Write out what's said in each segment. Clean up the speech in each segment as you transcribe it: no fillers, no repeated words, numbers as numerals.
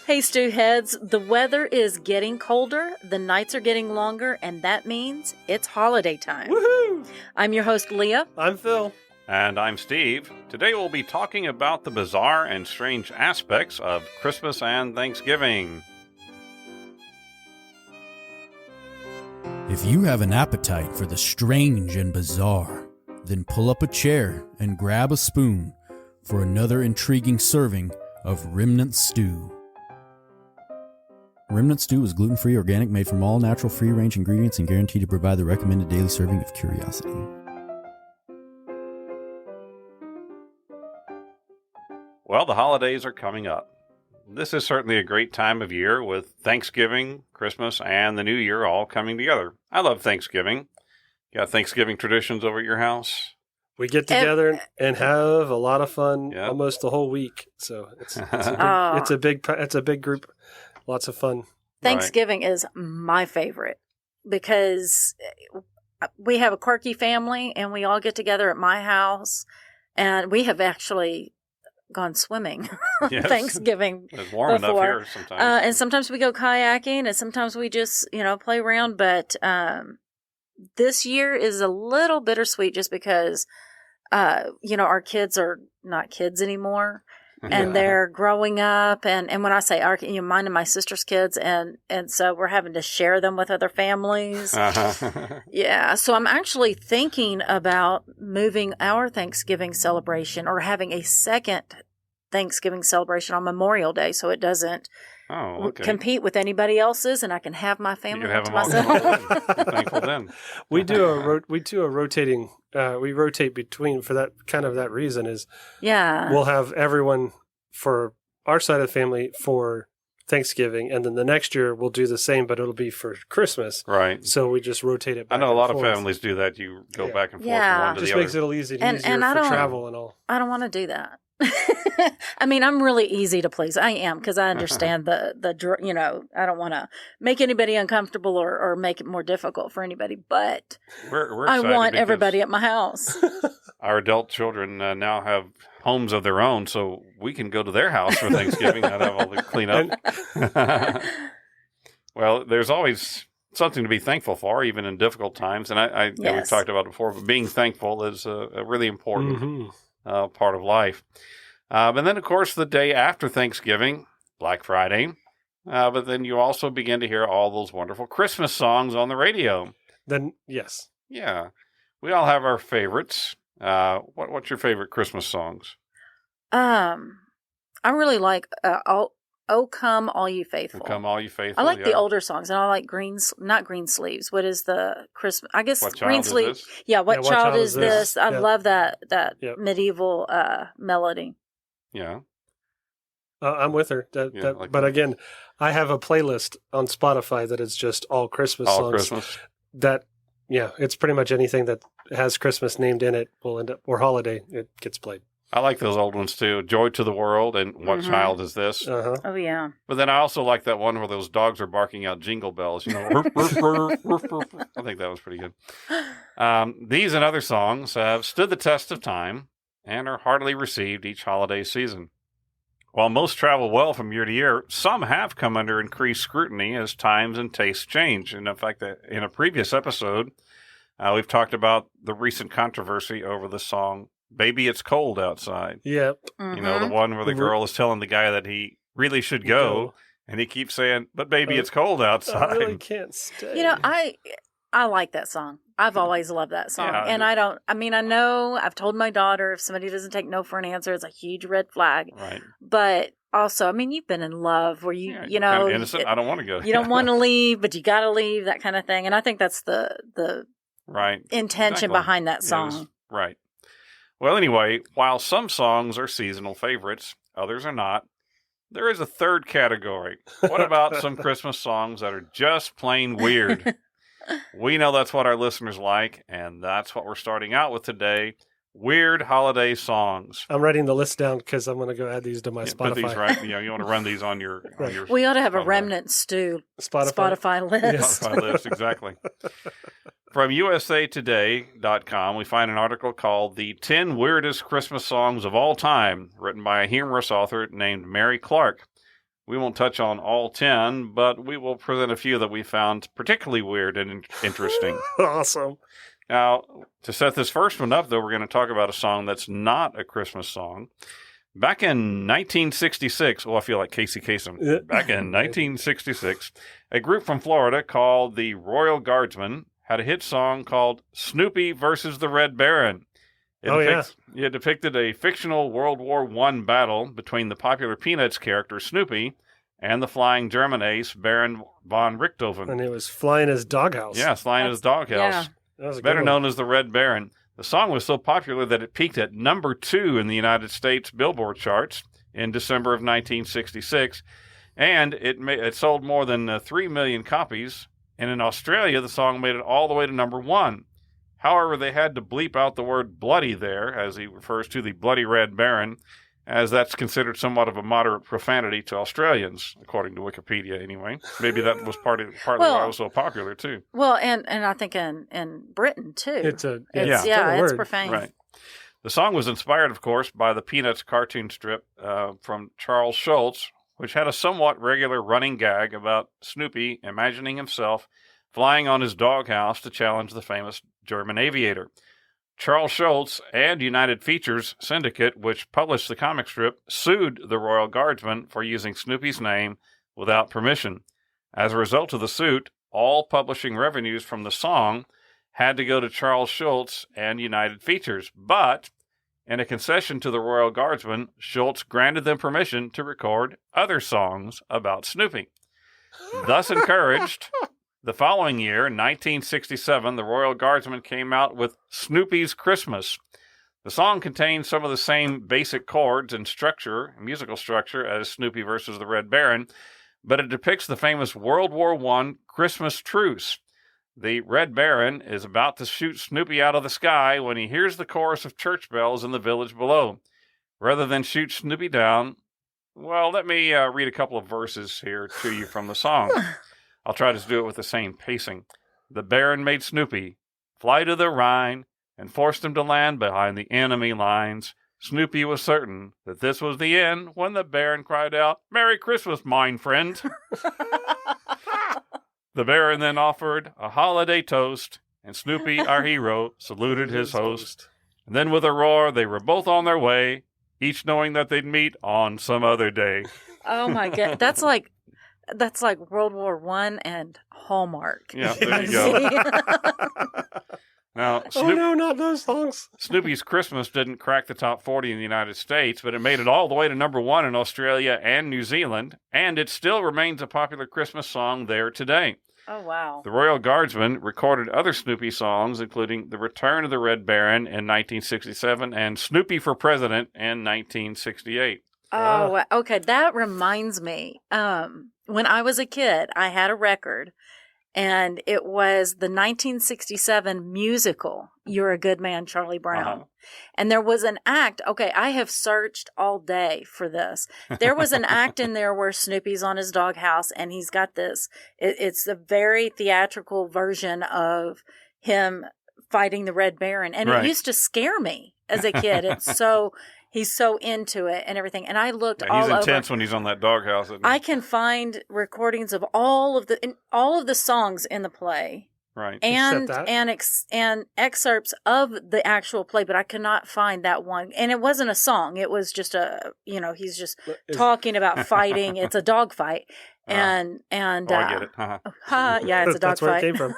Hey, Stew Heads, the weather is getting colder, the nights are getting longer, and that means it's holiday time. Woohoo! I'm your host, Leah. I'm Phil. And I'm Steve. Today we'll be talking about the bizarre and strange aspects of Christmas and Thanksgiving. If you have an appetite for the strange and bizarre, then pull up a chair and grab a spoon for another intriguing serving of Remnant Stew. Remnant Stew is gluten-free, organic, made from all natural, free-range ingredients, and guaranteed to provide the recommended daily serving of curiosity. Well, the holidays are coming up. This is certainly a great time of year with Thanksgiving, Christmas, and the New Year all coming together. I love Thanksgiving. Got Thanksgiving traditions over at your house? We get together and have a lot of fun almost the whole week. So it's a big group. Lots of fun. Thanksgiving is my favorite because we have a quirky family and we all get together at my house, and we have actually gone swimming Thanksgiving. It's warm enough here sometimes. And sometimes we go kayaking and sometimes we just, play around. But this year is a little bittersweet just because, our kids are not kids anymore. And they're growing up, and when I say our, mine and my sister's kids, and so we're having to share them with other families. Yeah, so I'm actually thinking about moving our Thanksgiving celebration or having a second Thanksgiving celebration on Memorial Day, so it doesn't compete with anybody else's, and I can have my family to myself. I'm thankful then. We rotate between for that reason is we'll have everyone for our side of the family for Thanksgiving, and then the next year we'll do the same, but it'll be for Christmas. Right. So we just rotate it back. I know a lot of families do that. You go back and forth from one to the other. Just makes it easier for travel and all. I don't want to do that. I mean, I'm really easy to please. I am, because I understand the I don't want to make anybody uncomfortable or make it more difficult for anybody, but we're I want everybody at my house. Our adult children now have homes of their own, so we can go to their house for Thanksgiving, not have all the cleanup. Well, there's always something to be thankful for, even in difficult times, and we've talked about it before, but being thankful is a really important part of life. And then, of course, the day after Thanksgiving, Black Friday, but then you also begin to hear all those wonderful Christmas songs on the radio. Then, yes. Yeah. We all have our favorites. What's your favorite Christmas songs? I really like Oh Come All You Faithful. Oh Come All You Faithful. I like the older songs, and I like not Green Sleeves. What is the Christmas? I guess Green Sleeves. Yeah, What Child Is This? I love that medieval melody. Yeah. I'm with her. But again, I have a playlist on Spotify that is just all Christmas songs. Christmas. It's pretty much anything that has Christmas named in it will end up, or holiday, it gets played. I like those old ones too. Joy to the World and What Child Is This? Uh-huh. Oh, yeah. But then I also like that one where those dogs are barking out jingle bells. I think that was pretty good. These and other songs have stood the test of time and are heartily received each holiday season. While most travel well from year to year, some have come under increased scrutiny as times and tastes change. And in fact, in a previous episode, we've talked about the recent controversy over the song Baby It's Cold Outside. Yep. The one where the girl is telling the guy that he really should go, and he keeps saying, but baby, it's cold outside. I really can't stay. I like that song. I've always loved that song. Yeah, and I know I've told my daughter if somebody doesn't take no for an answer, it's a huge red flag. Right. But also, you've been in love where you kind of innocent. I don't want to go. You don't want to leave, but you got to leave, that kind of thing. And I think that's the intention behind that song. Right. Well, anyway, while some songs are seasonal favorites, others are not, there is a third category. What about some Christmas songs that are just plain weird? We know that's what our listeners like, and that's what we're starting out with today. Weird holiday songs. I'm writing the list down because I'm going to go add these to my Spotify. Put these right. You want to run these on your. Right. On your we ought to have a Remnant Stew Spotify list. Yes. Spotify list, exactly. From usatoday.com, we find an article called "The 10 Weirdest Christmas Songs of All Time," written by a humorous author named Mary Clark. We won't touch on all 10, but we will present a few that we found particularly weird and interesting. Awesome. Now, to set this first one up, though, we're going to talk about a song that's not a Christmas song. Back in 1966, I feel like Casey Kasem. Back in 1966, a group from Florida called the Royal Guardsmen had a hit song called Snoopy versus the Red Baron. It depicted a fictional World War I battle between the popular Peanuts character Snoopy and the flying German ace Baron von Richthofen. And it was Flying His Doghouse. Yeah, Flying His Doghouse. Yeah. Better known as the Red Baron. The song was so popular that it peaked at number 2 in the United States Billboard charts in December of 1966, and it sold more than 3 million copies. And in Australia, the song made it all the way to number 1. However, they had to bleep out the word bloody there, as he refers to the Bloody Red Baron, as that's considered somewhat of a moderate profanity to Australians, according to Wikipedia anyway. Maybe that was partly why it was so popular, too. Well, and I think in Britain, too. It's profane. Right. The song was inspired, of course, by the Peanuts cartoon strip from Charles Schulz, which had a somewhat regular running gag about Snoopy imagining himself flying on his doghouse to challenge the famous German aviator. Charles Schulz and United Features Syndicate, which published the comic strip, sued the Royal Guardsmen for using Snoopy's name without permission. As a result of the suit, all publishing revenues from the song had to go to Charles Schulz and United Features, but in a concession to the Royal Guardsmen, Schulz granted them permission to record other songs about Snoopy. Thus encouraged, the following year, 1967, the Royal Guardsmen came out with Snoopy's Christmas. The song contains some of the same basic chords and musical structure as Snoopy versus the Red Baron, but it depicts the famous World War I Christmas truce. The Red Baron is about to shoot Snoopy out of the sky when he hears the chorus of church bells in the village below. Rather than shoot Snoopy down, well, let me read a couple of verses here to you from the song. I'll try to do it with the same pacing. The Baron made Snoopy fly to the Rhine and forced him to land behind the enemy lines. Snoopy was certain that this was the end when the Baron cried out, "Merry Christmas, mine friend." The Baron then offered a holiday toast, and Snoopy, our hero, saluted his host. And then with a roar, they were both on their way, each knowing that they'd meet on some other day. Oh my God. That's like World War I and Hallmark. Yeah, there you go. Now, no, not those songs. Snoopy's Christmas didn't crack the top 40 in the United States, but it made it all the way to number 1 in Australia and New Zealand, and it still remains a popular Christmas song there today. Oh, wow. The Royal Guardsmen recorded other Snoopy songs, including The Return of the Red Baron in 1967 and Snoopy for President in 1968. Oh, okay. That reminds me. When I was a kid, I had a record, and it was the 1967 musical, You're a Good Man, Charlie Brown. Uh-huh. And there was an act. Okay, I have searched all day for this. There was an act in there where Snoopy's on his doghouse, and he's got this. It's a very theatrical version of him fighting the Red Baron. And It used to scare me as a kid. He's so into it and everything. And I looked all over. He's intense when he's on that doghouse. I can find recordings of all of the songs in the play. Right. And excerpts of the actual play, but I could not find that one. And it wasn't a song. It was just he's just talking about fighting. It's a dog fight. I get it. Yeah, it's a dog That's fight. where it came from.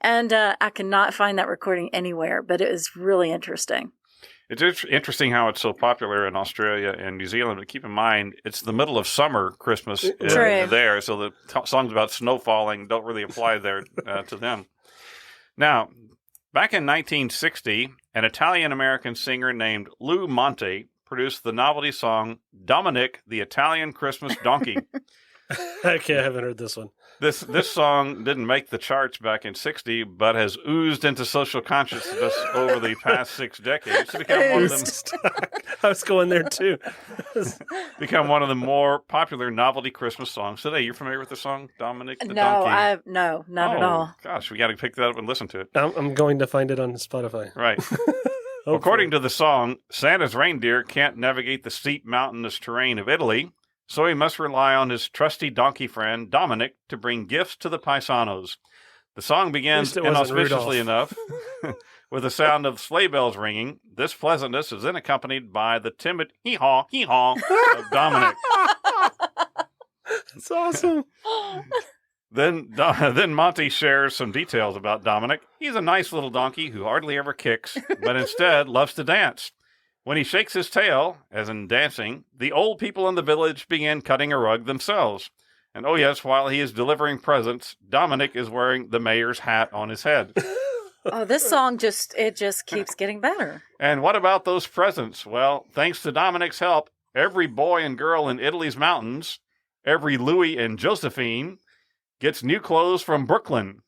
And I cannot find that recording anywhere, but it was really interesting. It's interesting how it's so popular in Australia and New Zealand, but keep in mind, it's the middle of summer Christmas there, so the songs about snow falling don't really apply there to them. Now, back in 1960, an Italian-American singer named Lou Monte produced the novelty song Dominic the Italian Christmas Donkey. Okay, I haven't heard this one. This song didn't make the charts back in '60, but has oozed into social consciousness over the past 6 decades to become one of them. I was going there too. Become one of the more popular novelty Christmas songs today. You're familiar with the song Dominic the Donkey? No, not at all. Gosh, we got to pick that up and listen to it. I'm going to find it on Spotify. Right. According to the song, Santa's reindeer can't navigate the steep mountainous terrain of Italy, So he must rely on his trusty donkey friend, Dominic, to bring gifts to the paisanos. The song begins inauspiciously enough with the sound of sleigh bells ringing. This pleasantness is then accompanied by the timid hee-haw, hee-haw of Dominic. That's awesome. Then Monty shares some details about Dominic. He's a nice little donkey who hardly ever kicks, but instead loves to dance. When he shakes his tail, as in dancing, the old people in the village begin cutting a rug themselves. And oh yes, while he is delivering presents, Dominic is wearing the mayor's hat on his head. Oh, this song just keeps getting better. And what about those presents? Well, thanks to Dominic's help, every boy and girl in Italy's mountains, every Louis and Josephine, gets new clothes from Brooklyn,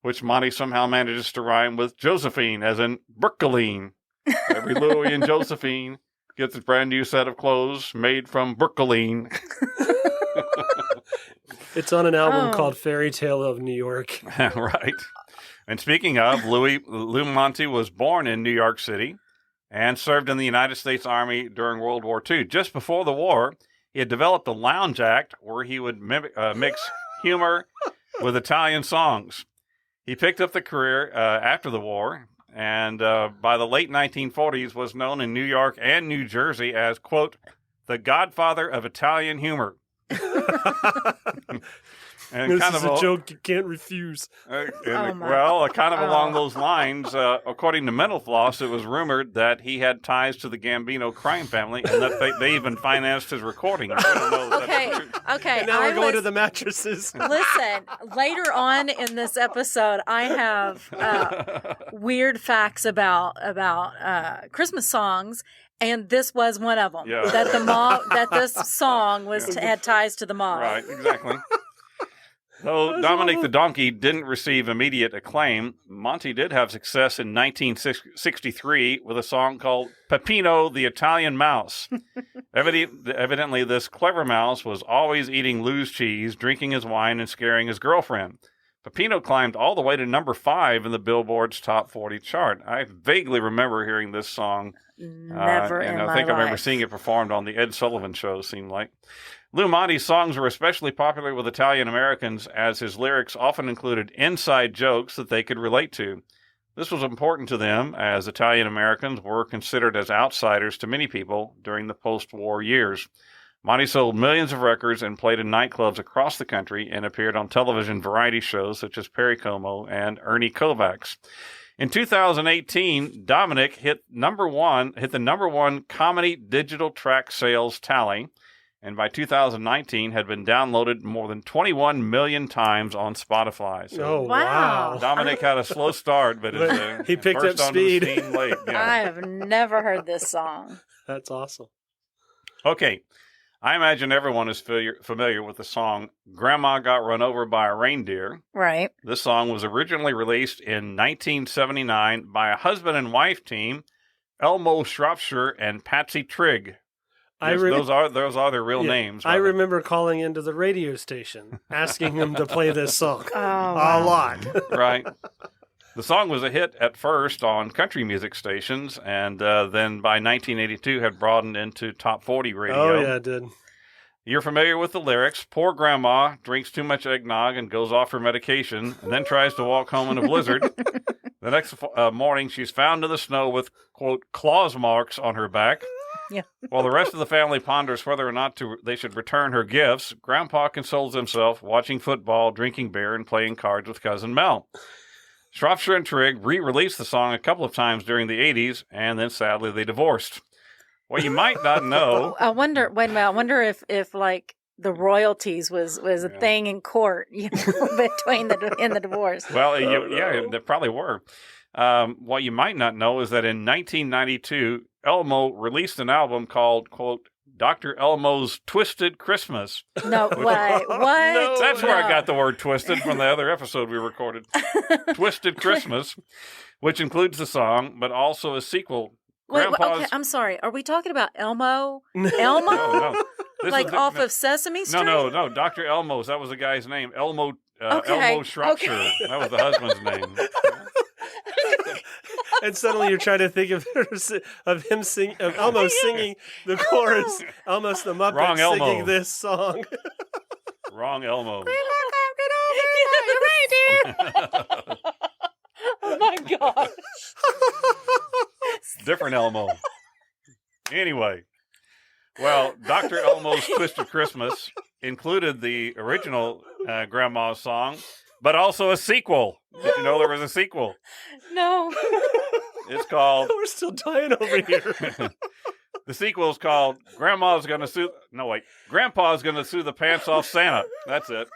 which Monty somehow manages to rhyme with Josephine, as in Brooklyn. Every Louis and Josephine gets a brand new set of clothes made from Brooklyn. It's on an album called Fairy Tale of New York. Right. And speaking of, Lou Monty was born in New York City and served in the United States Army during World War II. Just before the war, he had developed a lounge act where he would mix humor with Italian songs. He picked up the career after the war, and by the late 1940s was known in New York and New Jersey as, quote, the godfather of Italian humor. And this kind is of a joke you can't refuse. Along those lines, according to Mental Floss, it was rumored that he had ties to the Gambino crime family and that they even financed his recording. Okay. And now we're going to the mattresses. Listen, later on in this episode, I have weird facts about Christmas songs. And this was one of them. Yeah. That this song had ties to the mob. Right, exactly. Though Dominic the Donkey didn't receive immediate acclaim, Monty did have success in 1963 with a song called Peppino the Italian Mouse. Evidently, this clever mouse was always eating Lou's cheese, drinking his wine, and scaring his girlfriend. Peppino climbed all the way to number 5 in the Billboard's Top 40 chart. I vaguely remember hearing this song. Never in my life. I think I remember seeing it performed on the Ed Sullivan Show, seemed like. Lou Monty's songs were especially popular with Italian Americans, as his lyrics often included inside jokes that they could relate to. This was important to them, as Italian Americans were considered as outsiders to many people during the post-war years. Monty sold millions of records and played in nightclubs across the country and appeared on television variety shows such as Perry Como and Ernie Kovacs. In 2018, Dominic hit the number one comedy digital track sales tally, and by 2019 had been downloaded more than 21 million times on Spotify. So wow. Dominic had a slow start, but he picked up speed late. Yeah. I have never heard this song. That's awesome. Okay. I imagine everyone is familiar with the song Grandma Got Run Over by a Reindeer. Right. This song was originally released in 1979 by a husband and wife team, Elmo Shropshire and Patsy Trigg. Those are their real names. I remember calling into the radio station, asking them to play this song a lot. Right. The song was a hit at first on country music stations, and then by 1982 had broadened into top 40 radio. Oh, yeah, it did. You're familiar with the lyrics. Poor grandma drinks too much eggnog and goes off her medication, and then tries to walk home in a blizzard. The next morning, she's found in the snow with, quote, claws marks on her back. Yeah. While the rest of the family ponders whether or not they should return her gifts, Grandpa consoles himself watching football, drinking beer, and playing cards with Cousin Mel. Shropshire and Trigg re-released the song a couple of times during the 80s, and then sadly they divorced. Well, you might not know. I wonder if like the royalties was a thing in court, between the divorce. Well, there probably were. What you might not know is that in 1992, Elmo released an album called, quote, Dr. Elmo's Twisted Christmas. No, wait, what? No, that's where I got the word twisted from the other episode we recorded. Twisted Christmas, which includes the song, but also a sequel. Wait, okay, I'm sorry. Are we talking about Elmo? Elmo? No. Of Sesame Street? No. Dr. Elmo's. That was the guy's name. Elmo Shropshire. Okay. That was the husband's name. And suddenly you're trying to think of him singing, of Elmo singing the chorus. Elmo's the Muppet Wrong Elmo. singing this song. Wrong Elmo. Oh my God. Different Elmo. Anyway, well, Dr. Elmo's Twisted Christmas included the original Grandma's song, but also a sequel. Did you know there was a sequel? No. It's called... We're still dying over here. The sequel is called Grandpa's Gonna Sue the Pants Off Santa. That's it.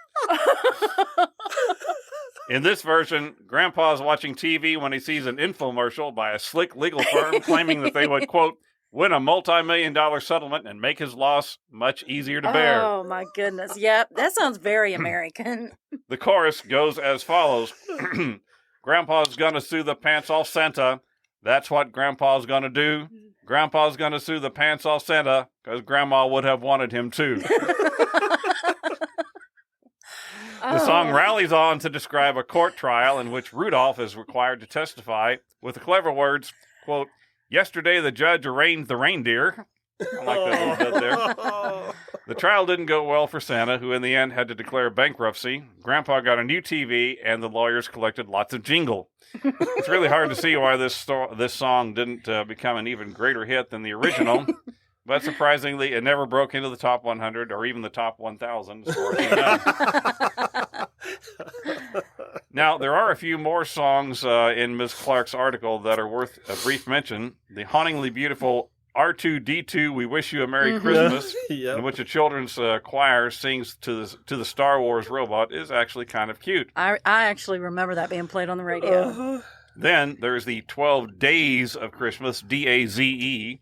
In this version, Grandpa's watching TV when he sees an infomercial by a slick legal firm claiming that they would, quote, win a multi-million-dollar settlement and make his loss much easier to bear. Oh, my goodness. Yep, that sounds very American. The chorus goes as follows. Grandpa's gonna sue the pants off Santa. That's what Grandpa's gonna do. Grandpa's gonna sue the pants off Santa because Grandma would have wanted him to. The song rallies on to describe a court trial in which Rudolph is required to testify with the clever words, quote, yesterday the judge arraigned the reindeer. I like that little bit there. The trial didn't go well for Santa, who in the end had to declare bankruptcy. Grandpa got a new TV, and the lawyers collected lots of jingle. It's really hard to see why this song didn't become an even greater hit than the original. But surprisingly, it never broke into the top 100 or even the top 1,000. As far as I know. Now, there are a few more songs in Ms. Clark's article that are worth a brief mention. The hauntingly beautiful R2-D2, We Wish You a Merry Christmas, in which a children's choir sings to the Star Wars robot, is actually kind of cute. I actually remember that being played on the radio. Then there's the 12 Days of Christmas, D-A-Z-E,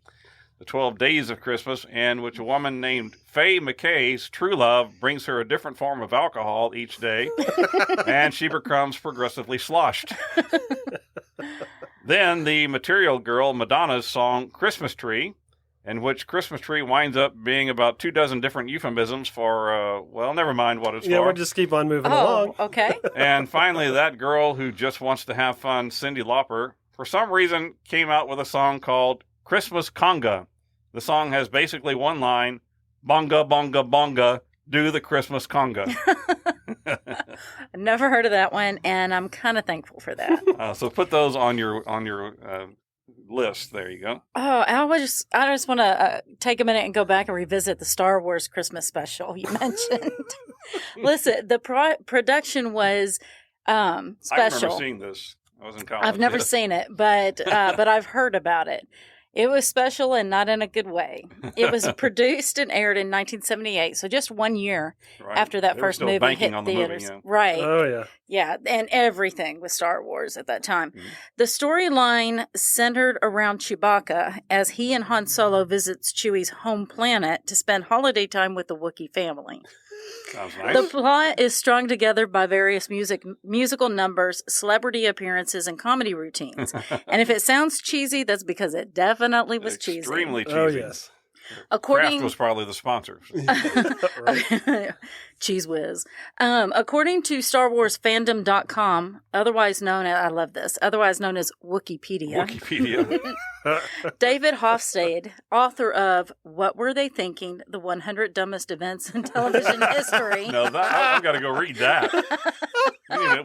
the 12 Days of Christmas, in which a woman named Faye McKay's true love brings her a different form of alcohol each day, and she becomes progressively sloshed. Then the Material Girl Madonna's song Christmas Tree, in which Christmas Tree winds up being about 24 different euphemisms for, well, never mind what it's for. Yeah, we'll just keep on moving along. Okay. And finally, that girl who just wants to have fun, Cyndi Lauper, for some reason came out with a song called Christmas Conga. The song has basically one line, bonga, bonga, bonga, do the Christmas Conga. I've never heard of that one, and I'm kind of thankful for that. So put those on your list. There you go. Oh, I just want to take a minute and go back and revisit the Star Wars Christmas special you mentioned. Listen, the production was special. I remember seeing this. I was in college. I've never seen it, but I've heard about it. It was special and not in a good way. It was produced and aired in 1978, so just 1 year after that first movie hit theaters. Movie, yeah. Right. Oh, yeah. Yeah, and everything with Star Wars at that time. Mm-hmm. The storyline centered around Chewbacca as he and Han Solo visits Chewie's home planet to spend holiday time with the Wookiee family. Sounds nice. The plot is strung together by various musical numbers, celebrity appearances, and comedy routines. And if it sounds cheesy, that's because it definitely was cheesy. Extremely cheesy. Oh, yes. Kraft was probably the sponsor. Cheese whiz. According to StarWarsFandom.com, otherwise known as Wikipedia. David Hofstede, author of What Were They Thinking? The 100 Dumbest Events in Television History. No, I've got to go read that.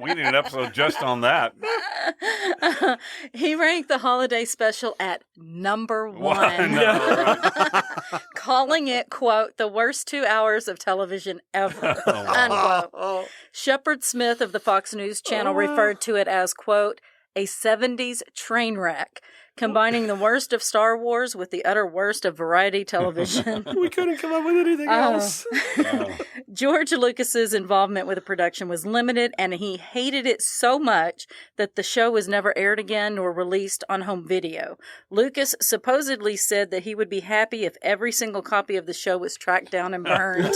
We need an episode just on that. He ranked the holiday special at number one. Calling it, quote, the worst 2 hours of television ever, unquote. Shepard Smith of the Fox News Channel referred to it as, quote, a 70s train wreck, combining the worst of Star Wars with the utter worst of variety television. We couldn't come up with anything else. George Lucas's involvement with the production was limited, and he hated it so much that the show was never aired again nor released on home video. Lucas supposedly said that he would be happy if every single copy of the show was tracked down and burned.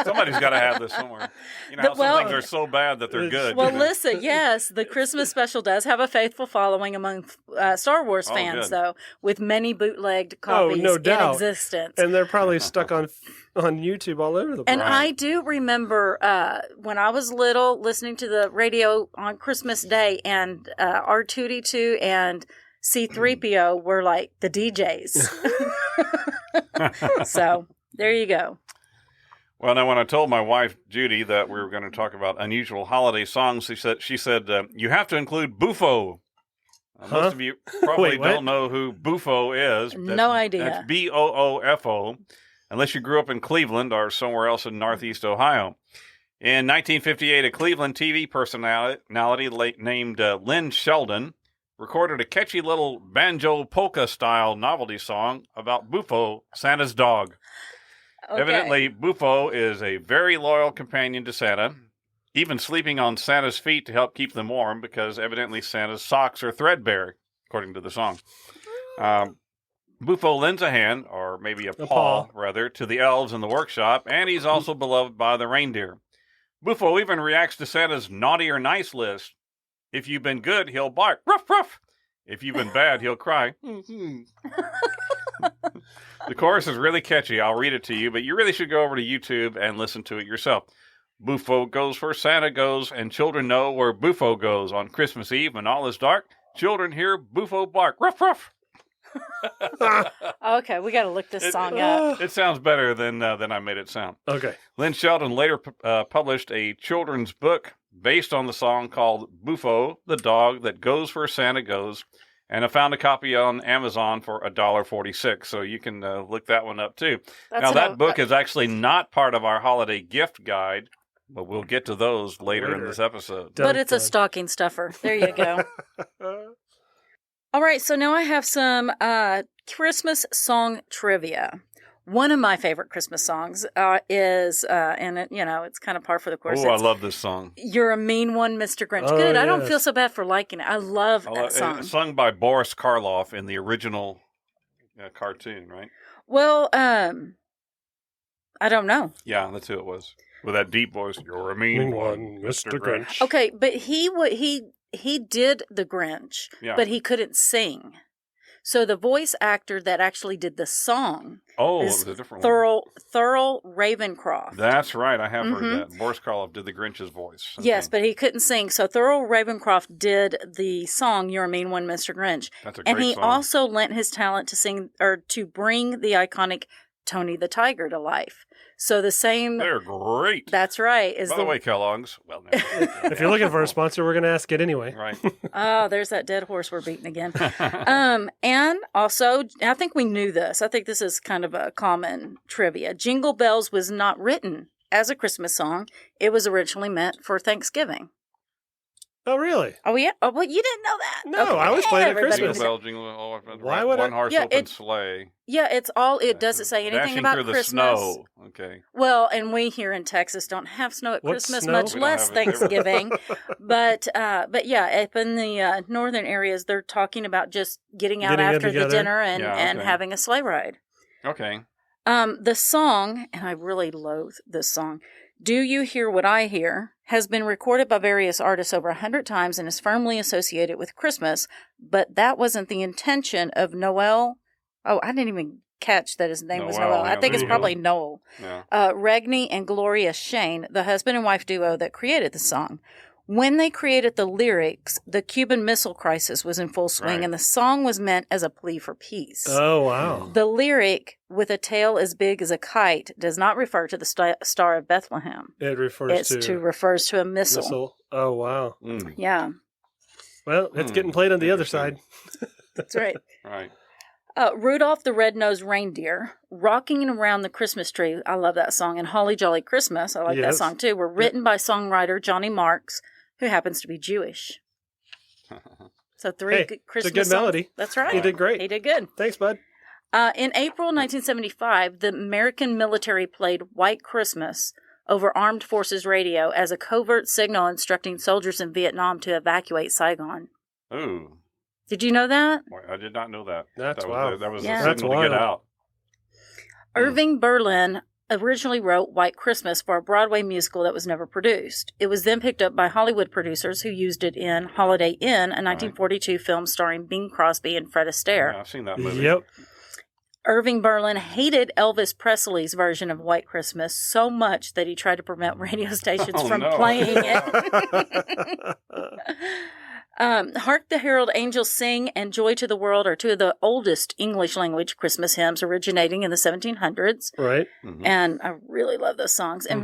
Somebody's got to have this somewhere. You know, some things are so bad that they're good. Well, listen, yes, the Christmas special does have a faithful following among Star Star Wars fans, though, with many bootlegged copies no doubt. in existence. And they're probably stuck on YouTube all over the place. And I do remember when I was little listening to the radio on Christmas Day, and R2D2 and C3PO were like the DJs. So there you go. Well, now when I told my wife Judy that we were going to talk about unusual holiday songs, she said you have to include Bufo. Most of you probably don't know who Bufo is. No idea. That's Boofo, unless you grew up in Cleveland or somewhere else in Northeast Ohio. In 1958, a Cleveland TV personality named Lynn Sheldon recorded a catchy little banjo polka-style novelty song about Bufo, Santa's dog. Okay. Evidently, Bufo is a very loyal companion to Santa, even sleeping on Santa's feet to help keep them warm because evidently Santa's socks are threadbare, according to the song. Bufo lends a hand, or maybe a paw, rather, to the elves in the workshop, and he's also beloved by the reindeer. Bufo even reacts to Santa's naughty or nice list. If you've been good, he'll bark, ruff, ruff. If you've been bad, he'll cry. The chorus is really catchy. I'll read it to you, but you really should go over to YouTube and listen to it yourself. Bufo goes where Santa goes, and children know where Bufo goes. On Christmas Eve, when all is dark, children hear Bufo bark. Ruff, ruff! Okay, we got to look this song up. It sounds better than I made it sound. Okay. Lynn Sheldon later published a children's book based on the song called Bufo, the Dog That Goes Where Santa Goes, and I found a copy on Amazon for $1.46, so you can look that one up too. Now, that book is actually not part of our holiday gift guide, but we'll get to those later in this episode. But it's a stocking stuffer. There you go. All right, so now I have some Christmas song trivia. One of my favorite Christmas songs is, and it's kind of par for the course. Oh, I love this song. You're a Mean One, Mr. Grinch. Good. Yes. I don't feel so bad for liking it. I love that song. It's sung by Boris Karloff in the original cartoon, right? Well, I don't know. Yeah, that's who it was. With that deep voice, you're a mean one, Mr. Grinch. Okay, but he did the Grinch, but he couldn't sing. So the voice actor that actually did the song is a different Thurl Ravencroft. That's right. I have heard that. Boris Karloff did the Grinch's voice. Okay. Yes, but he couldn't sing. So Thurl Ravencroft did the song "You're a Mean One, Mr. Grinch." That's a great song. And he also lent his talent to sing or to bring the iconic Tony the Tiger to life. So the same... They're great. That's right. By the way, Kellogg's... Well, no. If you're looking for a sponsor, we're going to ask it anyway. Right. Oh, there's that dead horse we're beating again. And also, I think we knew this. I think this is kind of a common trivia. Jingle Bells was not written as a Christmas song. It was originally meant for Thanksgiving. Oh, really? Oh, yeah? Oh, well, you didn't know that. No, okay. I was playing at Christmas. Jingle bell, why would one horse open sleigh? Yeah, it doesn't say anything about Christmas. Snow. Okay. Well, and we here in Texas don't have snow at Christmas, snow? Much less Thanksgiving. but yeah, up in the northern areas, they're talking about just getting out after the dinner and having a sleigh ride. Okay. The song, and I really loathe this song, "Do You Hear What I Hear," has been recorded by various artists over 100 times and is firmly associated with Christmas, but that wasn't the intention of Noel. Oh, I didn't even catch that his name was Noel. I think it's probably Noel. Yeah. Regnie and Gloria Shane, the husband and wife duo that created the song. When they created the lyrics, the Cuban Missile Crisis was in full swing, and the song was meant as a plea for peace. Oh, wow. The lyric, "with a tail as big as a kite," does not refer to the Star of Bethlehem. It refers refers to a missile. Oh, wow. Mm. Yeah. Well, it's getting played on the other side. That's right. Right. Rudolph the Red-Nosed Reindeer, "Rocking Around the Christmas Tree," I love that song, and "Holly Jolly Christmas," I like that song too, were written by songwriter Johnny Marks, who happens to be Jewish. So Christmas it's a good melody. Songs. That's right. He did great. He did good. Thanks, bud. In April 1975, the American military played "White Christmas" over Armed Forces radio as a covert signal instructing soldiers in Vietnam to evacuate Saigon. Ooh. Did you know that? I did not know that. That's that wild. That was a signal to get out. Irving Berlin originally wrote White Christmas for a Broadway musical that was never produced. It was then picked up by Hollywood producers who used it in Holiday Inn, a 1942 film starring Bing Crosby and Fred Astaire. Yeah, I've seen that movie. Yep. Irving Berlin hated Elvis Presley's version of White Christmas so much that he tried to prevent radio stations from playing it. Hark the Herald Angels Sing and Joy to the World are two of the oldest English-language Christmas hymns originating in the 1700s. Right. Mm-hmm. And I really love those songs. And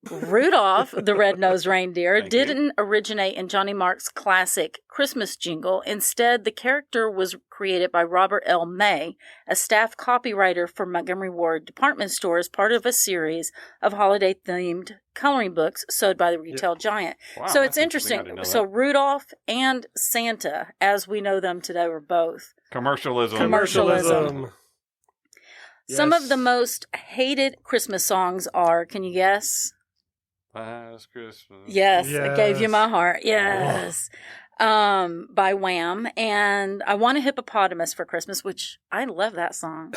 Rudolph the Red-Nosed Reindeer didn't originate in Johnny Mark's classic Christmas jingle. Instead, the character was created by Robert L. May, a staff copywriter for Montgomery Ward department store, as part of a series of holiday-themed coloring books sold by the retail giant. Wow, so it's interesting. So Rudolph and Santa, as we know them today, were both commercialism. Some of the most hated Christmas songs are, can you guess? Last Christmas. Yes, I gave you my heart. Yes. By Wham. And I Want a Hippopotamus for Christmas, which I love that song.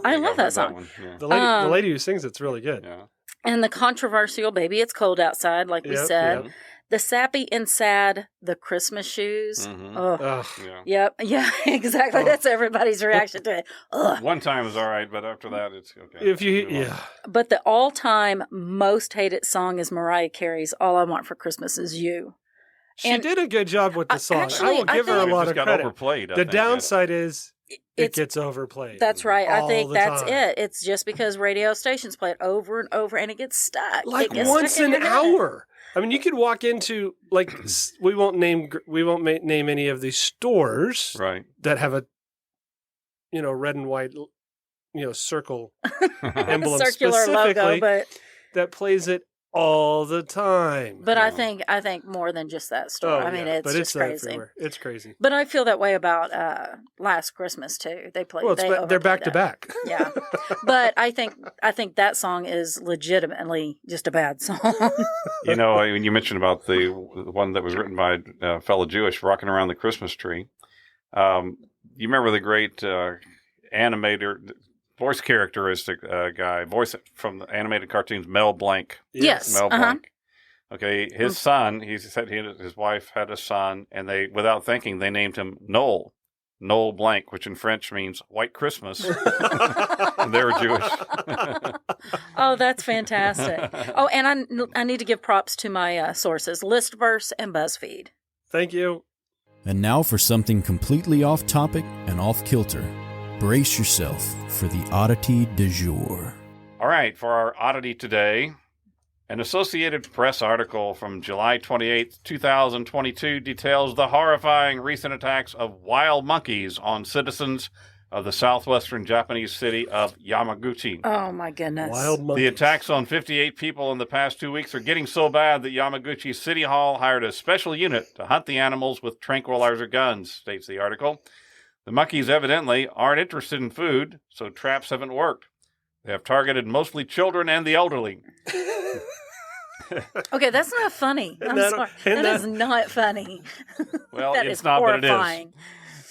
I love that song. Yeah. The lady who sings it's really good. Yeah. And the controversial Baby It's Cold Outside, like we said. Yep. The sappy and sad, The Christmas Shoes. Mm-hmm. Oh. Yep. Yeah, exactly. That's everybody's reaction to it. Ugh. One time is all right, but after that, it's okay. But the all-time most hated song is Mariah Carey's All I Want for Christmas Is You. She did a good job with the song. Actually, I will give her a lot of credit. Overplayed, the downside is it gets overplayed. That's right. I think that's it. It's just because radio stations play it over and over, and it gets stuck. Like once an hour. I mean, you could walk into we won't name any of these stores that have a red and white circle emblem circular specifically logo, that plays it all the time. But I think more than just that store. It's just crazy. Everywhere. It's crazy. But I feel that way about Last Christmas too. They play. They're back to back. Yeah, but I think that song is legitimately just a bad song. When you mentioned about the one that was written by a fellow Jewish, Rocking Around the Christmas Tree. You remember the great animator. Voice characteristic guy, voice from the animated cartoons, Mel Blanc. Yes. Mel Blanc. Okay, his son, he said his wife had a son, and they, without thinking, they named him Noel Blanc, which in French means White Christmas. And they were Jewish. Oh, that's fantastic. Oh, and I need to give props to my sources, Listverse and BuzzFeed. Thank you. And now for something completely off topic and off kilter. Brace yourself for the oddity du jour. All right, for our oddity today, an Associated Press article from July 28, 2022 details the horrifying recent attacks of wild monkeys on citizens of the southwestern Japanese city of Yamaguchi. Oh, my goodness. Wild monkeys. The attacks on 58 people in the past 2 weeks are getting so bad that Yamaguchi City Hall hired a special unit to hunt the animals with tranquilizer guns, states the article. The monkeys evidently aren't interested in food, so traps haven't worked. They have targeted mostly children and the elderly. Okay, that's not funny. I'm sorry. That is not funny. Well, that it's is not, horrifying.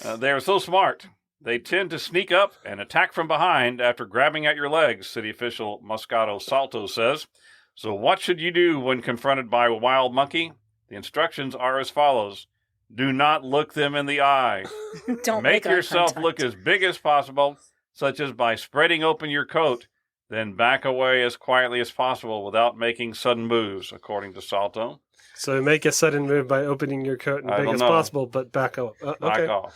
but it is. They are so smart. They tend to sneak up and attack from behind after grabbing at your legs, city official Moscato Salto says. So what should you do when confronted by a wild monkey? The instructions are as follows. Do not look them in the eye. Don't make yourself look as big as possible, such as by spreading open your coat, then back away as quietly as possible without making sudden moves, according to Salto. So make a sudden move by opening your coat as big as possible, but back off. Back off.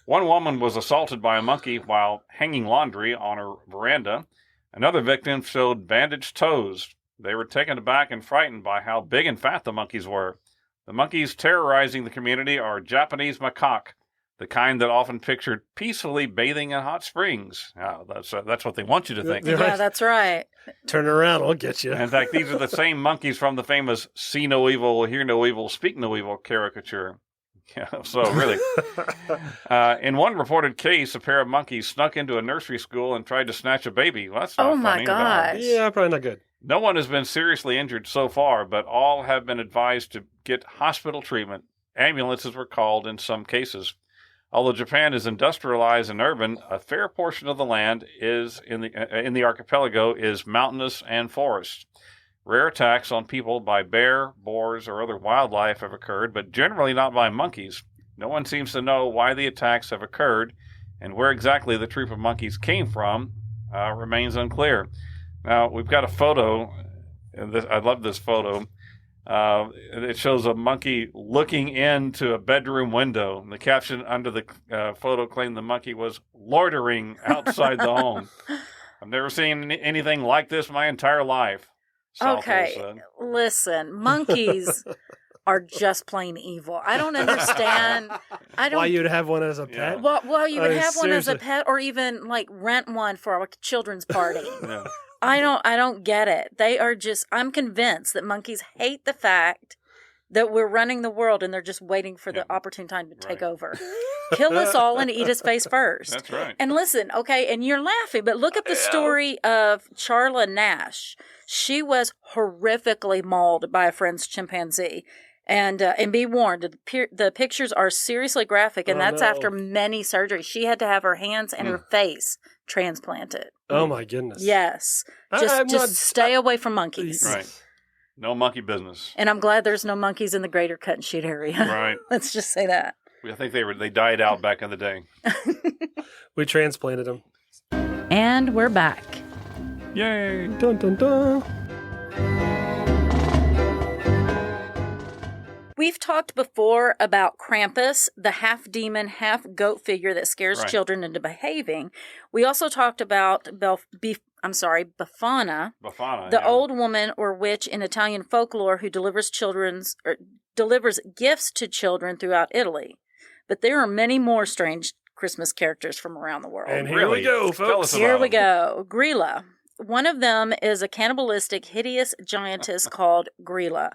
One woman was assaulted by a monkey while hanging laundry on her veranda. Another victim showed bandaged toes. They were taken aback and frightened by how big and fat the monkeys were. The monkeys terrorizing the community are Japanese macaque, the kind that often pictured peacefully bathing in hot springs. That's what they want you to think. Yeah, that's right. Turn around, I'll get you. In fact, these are the same monkeys from the famous see no evil, hear no evil, speak no evil caricature. Yeah, so really. In one reported case, a pair of monkeys snuck into a nursery school and tried to snatch a baby. Well, that's not funny. Oh, my gosh. Yeah, probably not good. No one has been seriously injured so far, but all have been advised to get hospital treatment. Ambulances were called in some cases. Although Japan is industrialized and urban, a fair portion of the land is in the archipelago is mountainous and forest. Rare attacks on people by bear, boars, or other wildlife have occurred, but generally not by monkeys. No one seems to know why the attacks have occurred, and where exactly the troop of monkeys came from remains unclear. Now, we've got a photo. I love this photo. It shows a monkey looking into a bedroom window. The caption under the photo claimed the monkey was loitering outside the home. I've never seen anything like this my entire life. Okay, listen, monkeys are just plain evil. I don't understand. Why you'd have one as a pet? Well, you would have one as a pet, or even like rent one for a children's party. Yeah. I don't get it. They are just. I'm convinced that monkeys hate the fact that we're running the world, and they're just waiting for the opportune time to take over. Kill us all and eat his face first. That's right. And listen, okay, and you're laughing, but look at the story of Charla Nash. She was horrifically mauled by a friend's chimpanzee. And be warned, the pictures are seriously graphic, and that's after many surgeries. She had to have her hands and her face transplanted. Oh, my goodness. Yes. Just stay away from monkeys. Right. No monkey business. And I'm glad there's no monkeys in the greater Cut and Shoot area. Right. Let's just say that. I think they died out back in the day. We transplanted them. And we're back. Yay. Dun, dun, dun. We've talked before about Krampus, the half-demon, half-goat figure that scares children into behaving. We also talked about Befana, the old woman or witch in Italian folklore who delivers gifts to children throughout Italy. But there are many more strange Christmas characters from around the world. And here we go, folks. Here we go. Grilla. One of them is a cannibalistic, hideous giantess called Grilla.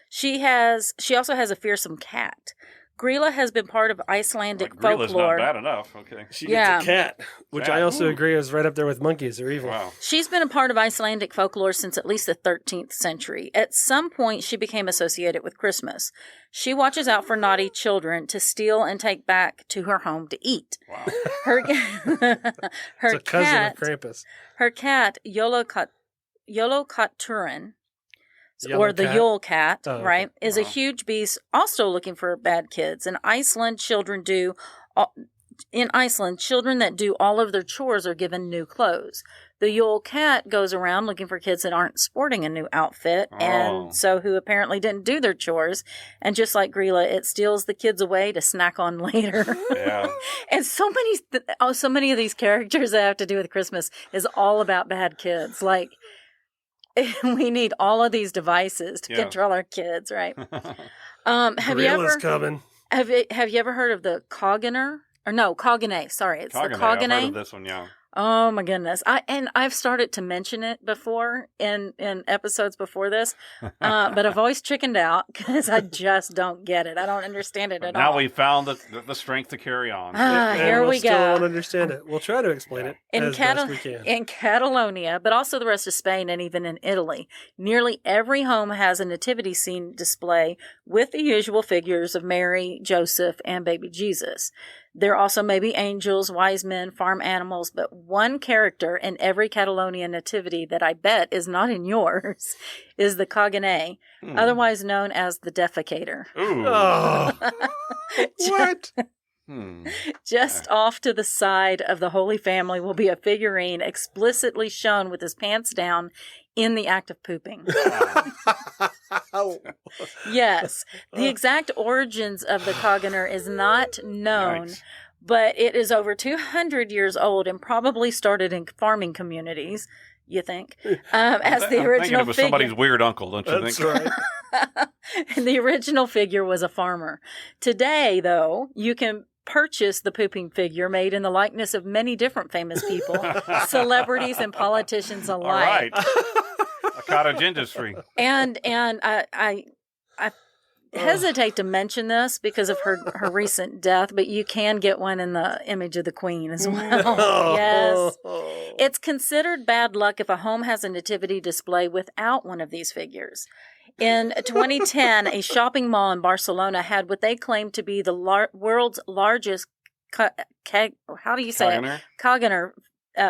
She also has a fearsome cat. Grilla has been part of Icelandic folklore. Grilla's not bad enough. Okay. She gets a cat, which I also agree is right up there with monkeys. They're evil. Wow. She's been a part of Icelandic folklore since at least the 13th century. At some point, she became associated with Christmas. She watches out for naughty children to steal and take back to her home to eat. Wow. It's a cousin of Krampus. Her cat, Yolokaturin, or the Yule cat, right, is a huge beast also looking for bad kids. In Iceland, children that do all of their chores are given new clothes. The Yule cat goes around looking for kids that aren't sporting a new outfit, and so who apparently didn't do their chores. And just like Grilla, it steals the kids away to snack on later. Yeah. And so many of these characters that have to do with Christmas is all about bad kids. Like, we need all of these devices to control our kids, right? Have you ever heard of the Cogginer? Or no, Coggene. Sorry, it's the Coggene. I've heard of this one, yeah. Oh my goodness! I've started to mention it before in episodes before this, but I've always chickened out because I just don't get it. I don't understand it at all. Now we found the strength to carry on. Here we go. Still don't understand it. We'll try to explain it as best we can. In Catalonia, but also the rest of Spain and even in Italy, nearly every home has a nativity scene display with the usual figures of Mary, Joseph, and baby Jesus. There also may be angels, wise men, farm animals, but one character in every Catalonian nativity that I bet is not in yours is the Coggene, otherwise known as the defecator. Ooh. Oh. What? Just off to the side of the Holy Family will be a figurine explicitly shown with his pants down in the act of pooping. Yes. The exact origins of the Coggener is not known, but it is over 200 years old and probably started in farming communities, you think, as the original it was figure. Somebody's weird uncle, don't you That's think? Right. And the original figure was a farmer. Today, though, you can purchase the pooping figure made in the likeness of many different famous people, celebrities and politicians alike. All right. A cottage industry. And I hesitate to mention this because of her recent death, but you can get one in the image of the Queen as well. Yes. It's considered bad luck if a home has a nativity display without one of these figures. In 2010, a shopping mall in Barcelona had what they claimed to be the world's largest how do you say it? Coggener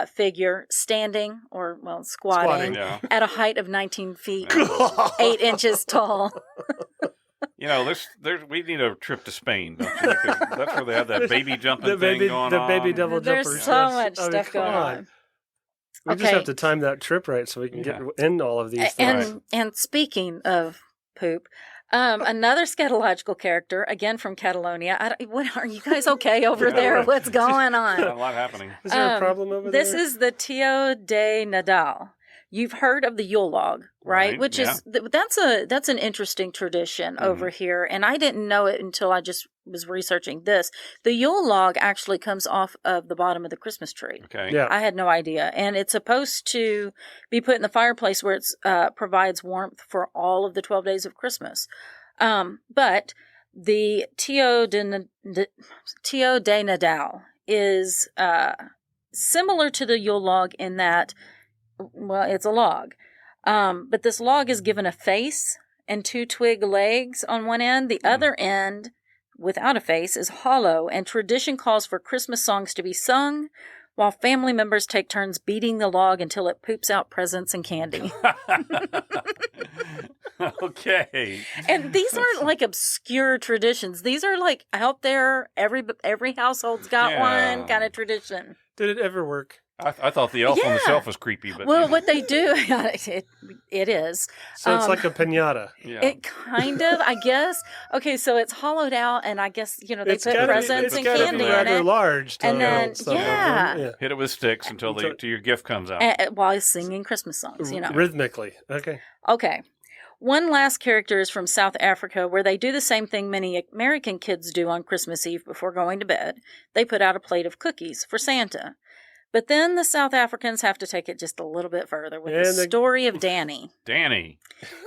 figure standing or squatting at a height of 19 feet 8 inches tall. We need a trip to Spain, don't you? That's where they have that baby jumping thing going on. The baby devil jumpers. There's so much stuff going on. We just have to time that trip right so we can get in all of these things. And speaking of poop, another scatological character, again from Catalonia. Are you guys okay over there? What's going on? A lot happening. Is there a problem over there? This is the Tio de Nadal. You've heard of the Yule log, right? Which is that's an interesting tradition over here, and I didn't know it until I just was researching this. The Yule log actually comes off of the bottom of the Christmas tree. Okay, yeah, I had no idea, and it's supposed to be put in the fireplace where it provides warmth for all of the 12 days of Christmas. But the Tio de Nadal is similar to the Yule log in that. Well, it's a log. But this log is given a face and 2 twig legs on one end. The other end, without a face, is hollow, and tradition calls for Christmas songs to be sung while family members take turns beating the log until it poops out presents and candy. Okay. And these aren't like obscure traditions. These are like out there, every household's got one kind of tradition. Did it ever work? I thought the elf on the shelf was creepy, but what they do, it is. So it's like a piñata. Yeah. It kind of, I guess. Okay, so it's hollowed out, and I guess they put presents and candy in it. Large, and then hit it with sticks until your gift comes out. While singing Christmas songs, rhythmically. Okay. One last character is from South Africa, where they do the same thing many American kids do on Christmas Eve before going to bed. They put out a plate of cookies for Santa. But then the South Africans have to take it just a little bit further with the story of Danny. Danny.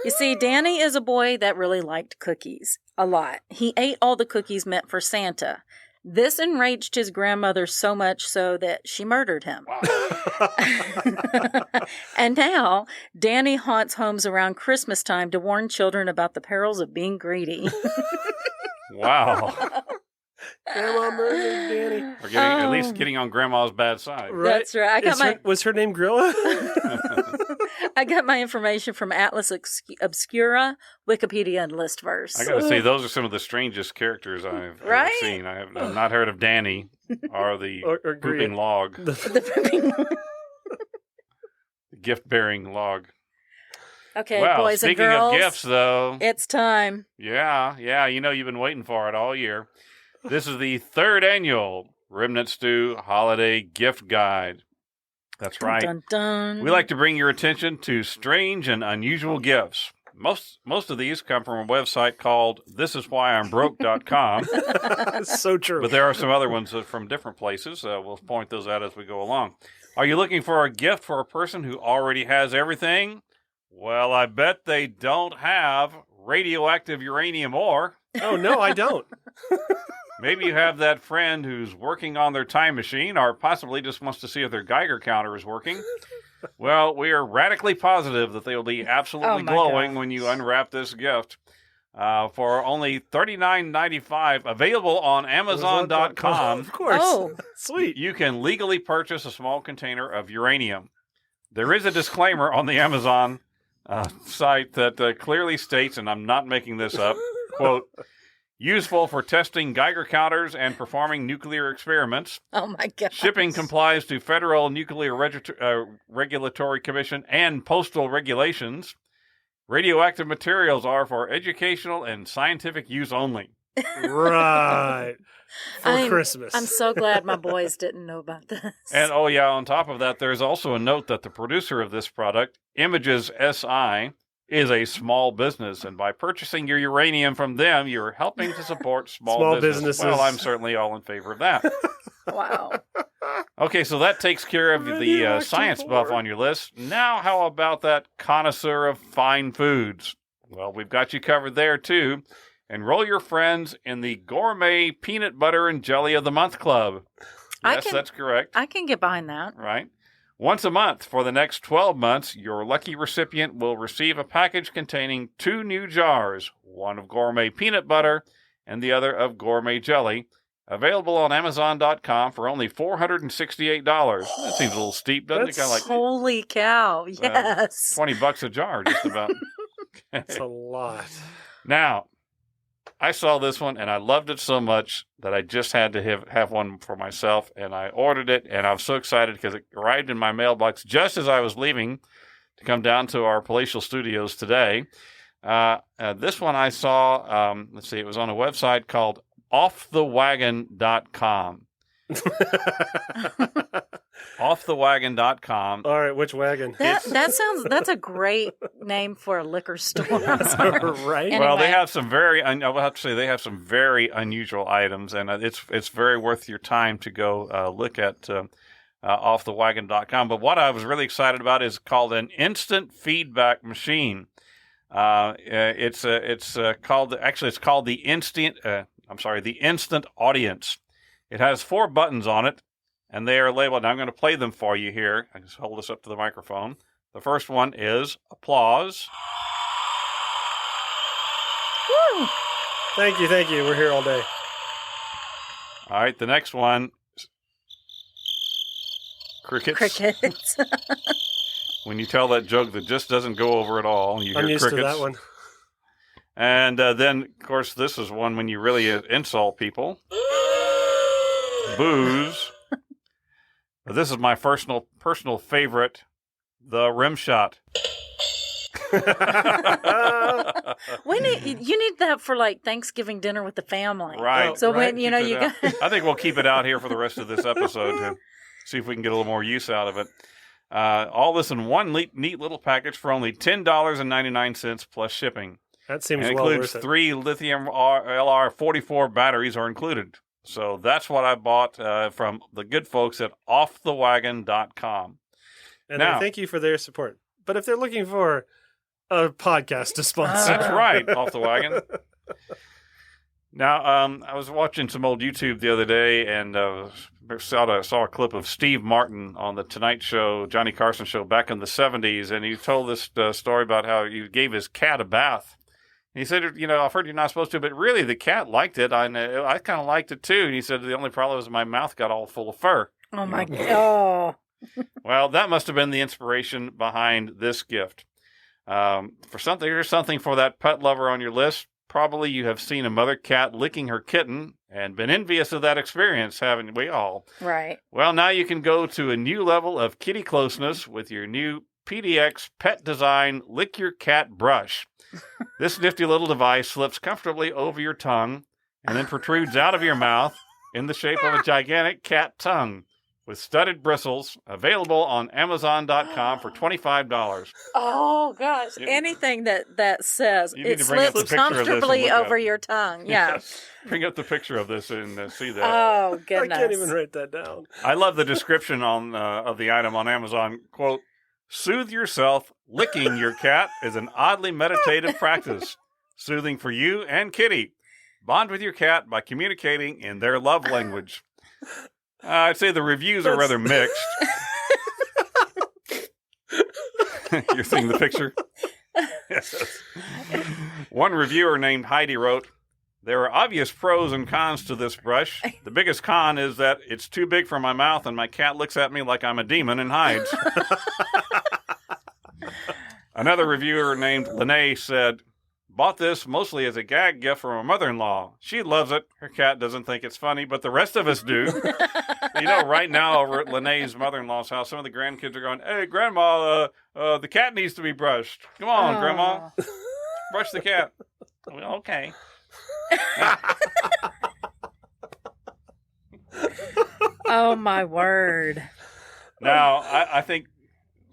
You see, Danny is a boy that really liked cookies a lot. He ate all the cookies meant for Santa. This enraged his grandmother so much so that she murdered him. Wow. And now, Danny haunts homes around Christmas time to warn children about the perils of being greedy. Wow. Grandma murdered Danny. Or at least getting on Grandma's bad side. Right. That's right. Was her name Grilla? I got my information from Atlas Obscura, Wikipedia, and Listverse. I got to say, those are some of the strangest characters I've ever seen. I have not heard of Danny or the pooping log. The gift-bearing log. Okay, boys and girls. Speaking of gifts, though. It's time. Yeah. You've been waiting for it all year. This is the 3rd annual Remnant Stew Holiday Gift Guide. That's right. Dun, dun, dun. We like to bring your attention to strange and unusual gifts. Most of these come from a website called thisiswhyimbroke.com. So true. But there are some other ones from different places. We'll point those out as we go along. Are you looking for a gift for a person who already has everything? Well, I bet they don't have radioactive uranium ore. Oh, no, I don't. Maybe you have that friend who's working on their time machine or possibly just wants to see if their Geiger counter is working. Well, we are radically positive that they will be absolutely glowing when you unwrap this gift. For only $39.95, available on Amazon.com. Of course. Oh, sweet. You can legally purchase a small container of uranium. There is a disclaimer on the Amazon site that clearly states, and I'm not making this up, quote, useful for testing Geiger counters and performing nuclear experiments. Oh, my God. Shipping complies to Federal Nuclear Regulatory Commission and postal regulations. Radioactive materials are for educational and scientific use only. Right. For Christmas. I'm so glad my boys didn't know about this. And, on top of that, there's also a note that the producer of this product, Images SI, is a small business, and by purchasing your uranium from them, you're helping to support small businesses. Well, I'm certainly all in favor of that. Wow. Okay, so that takes care of the science buff on your list. Now, how about that connoisseur of fine foods? Well, we've got you covered there, too. Enroll your friends in the Gourmet Peanut Butter and Jelly of the Month Club. Yes, that's correct. I can get behind that. Right. Once a month for the next 12 months, your lucky recipient will receive a package containing 2 new jars, one of gourmet peanut butter and the other of gourmet jelly, Available on Amazon.com for only $468. That seems a little steep, doesn't it? Kind of like holy cow! Yes, $20 a jar, just about. That's a lot. Now, I saw this one and I loved it so much that I just had to have one for myself, and I ordered it, and I was so excited because it arrived in my mailbox just as I was leaving to come down to our palatial studios today. This one I saw, let's see, it was on a website called offthewagon.com. Offthewagon.com. All right, which wagon? That's a great name for a liquor store. Right. Anyway. Well, they have some very, I will have to say, they have some very unusual items, and it's very worth your time to go look at offthewagon.com. But what I was really excited about is called an instant feedback machine. It's called the Instant Audience. It has 4 buttons on it, and they are labeled. And I'm going to play them for you here. I just hold this up to the microphone. The first one is applause. Woo! Thank you. We're here all day. All right, the next one, crickets. Crickets. When you tell that joke that just doesn't go over at all, you hear I'm used crickets. to that one. And then, of course, this is one when you really insult people. Booze. This is my personal favorite, the rim shot. You need that for like Thanksgiving dinner with the family, right? So right. when you got, I think we'll keep it out here for the rest of this episode to see if we can get a little more use out of it. All this in one neat little package for only $10.99 plus shipping. That seems and well includes worth it. 3 lithium LR44 batteries are included. So that's what I bought from the good folks at offthewagon.com. And now, I thank you for their support. But if they're looking for a podcast to sponsor. That's right, Off the Wagon. Now, I was watching some old YouTube the other day and saw a clip of Steve Martin on the Tonight Show, Johnny Carson show back in the 70s, and he told this story about how he gave his cat a bath. He said, I've heard you're not supposed to, but really the cat liked it. I kind of liked it too. And he said, the only problem was my mouth got all full of fur. Oh, my God. Well, that must have been the inspiration behind this gift. Here's something for that pet lover on your list. Probably you have seen a mother cat licking her kitten and been envious of that experience, haven't we all? Right. Well, now you can go to a new level of kitty closeness with your new PDX Pet Design Lick Your Cat Brush. This nifty little device slips comfortably over your tongue and then protrudes out of your mouth in the shape of a gigantic cat tongue with studded bristles, available on Amazon.com for $25. Oh, gosh. Anything that says it slips comfortably over your tongue. Yeah. Yes. Bring up the picture of this and see that. Oh, goodness. I can't even write that down. I love the description of the item on Amazon. Quote, soothe yourself. Licking your cat is an oddly meditative practice. Soothing for you and Kitty. Bond with your cat by communicating in their love language. I'd say the reviews are rather mixed. You're seeing the picture? Yes. One reviewer named Heidi wrote, there are obvious pros and cons to this brush. The biggest con is that it's too big for my mouth and my cat looks at me like I'm a demon and hides. Another reviewer named Lene said, bought this mostly as a gag gift from a mother-in-law. She loves it. Her cat doesn't think it's funny, but the rest of us do. Right now over at Lene's mother-in-law's house, some of the grandkids are going, hey, Grandma, the cat needs to be brushed. Come on, Grandma. Brush the cat. Well, okay. Oh, my word. Now, I think,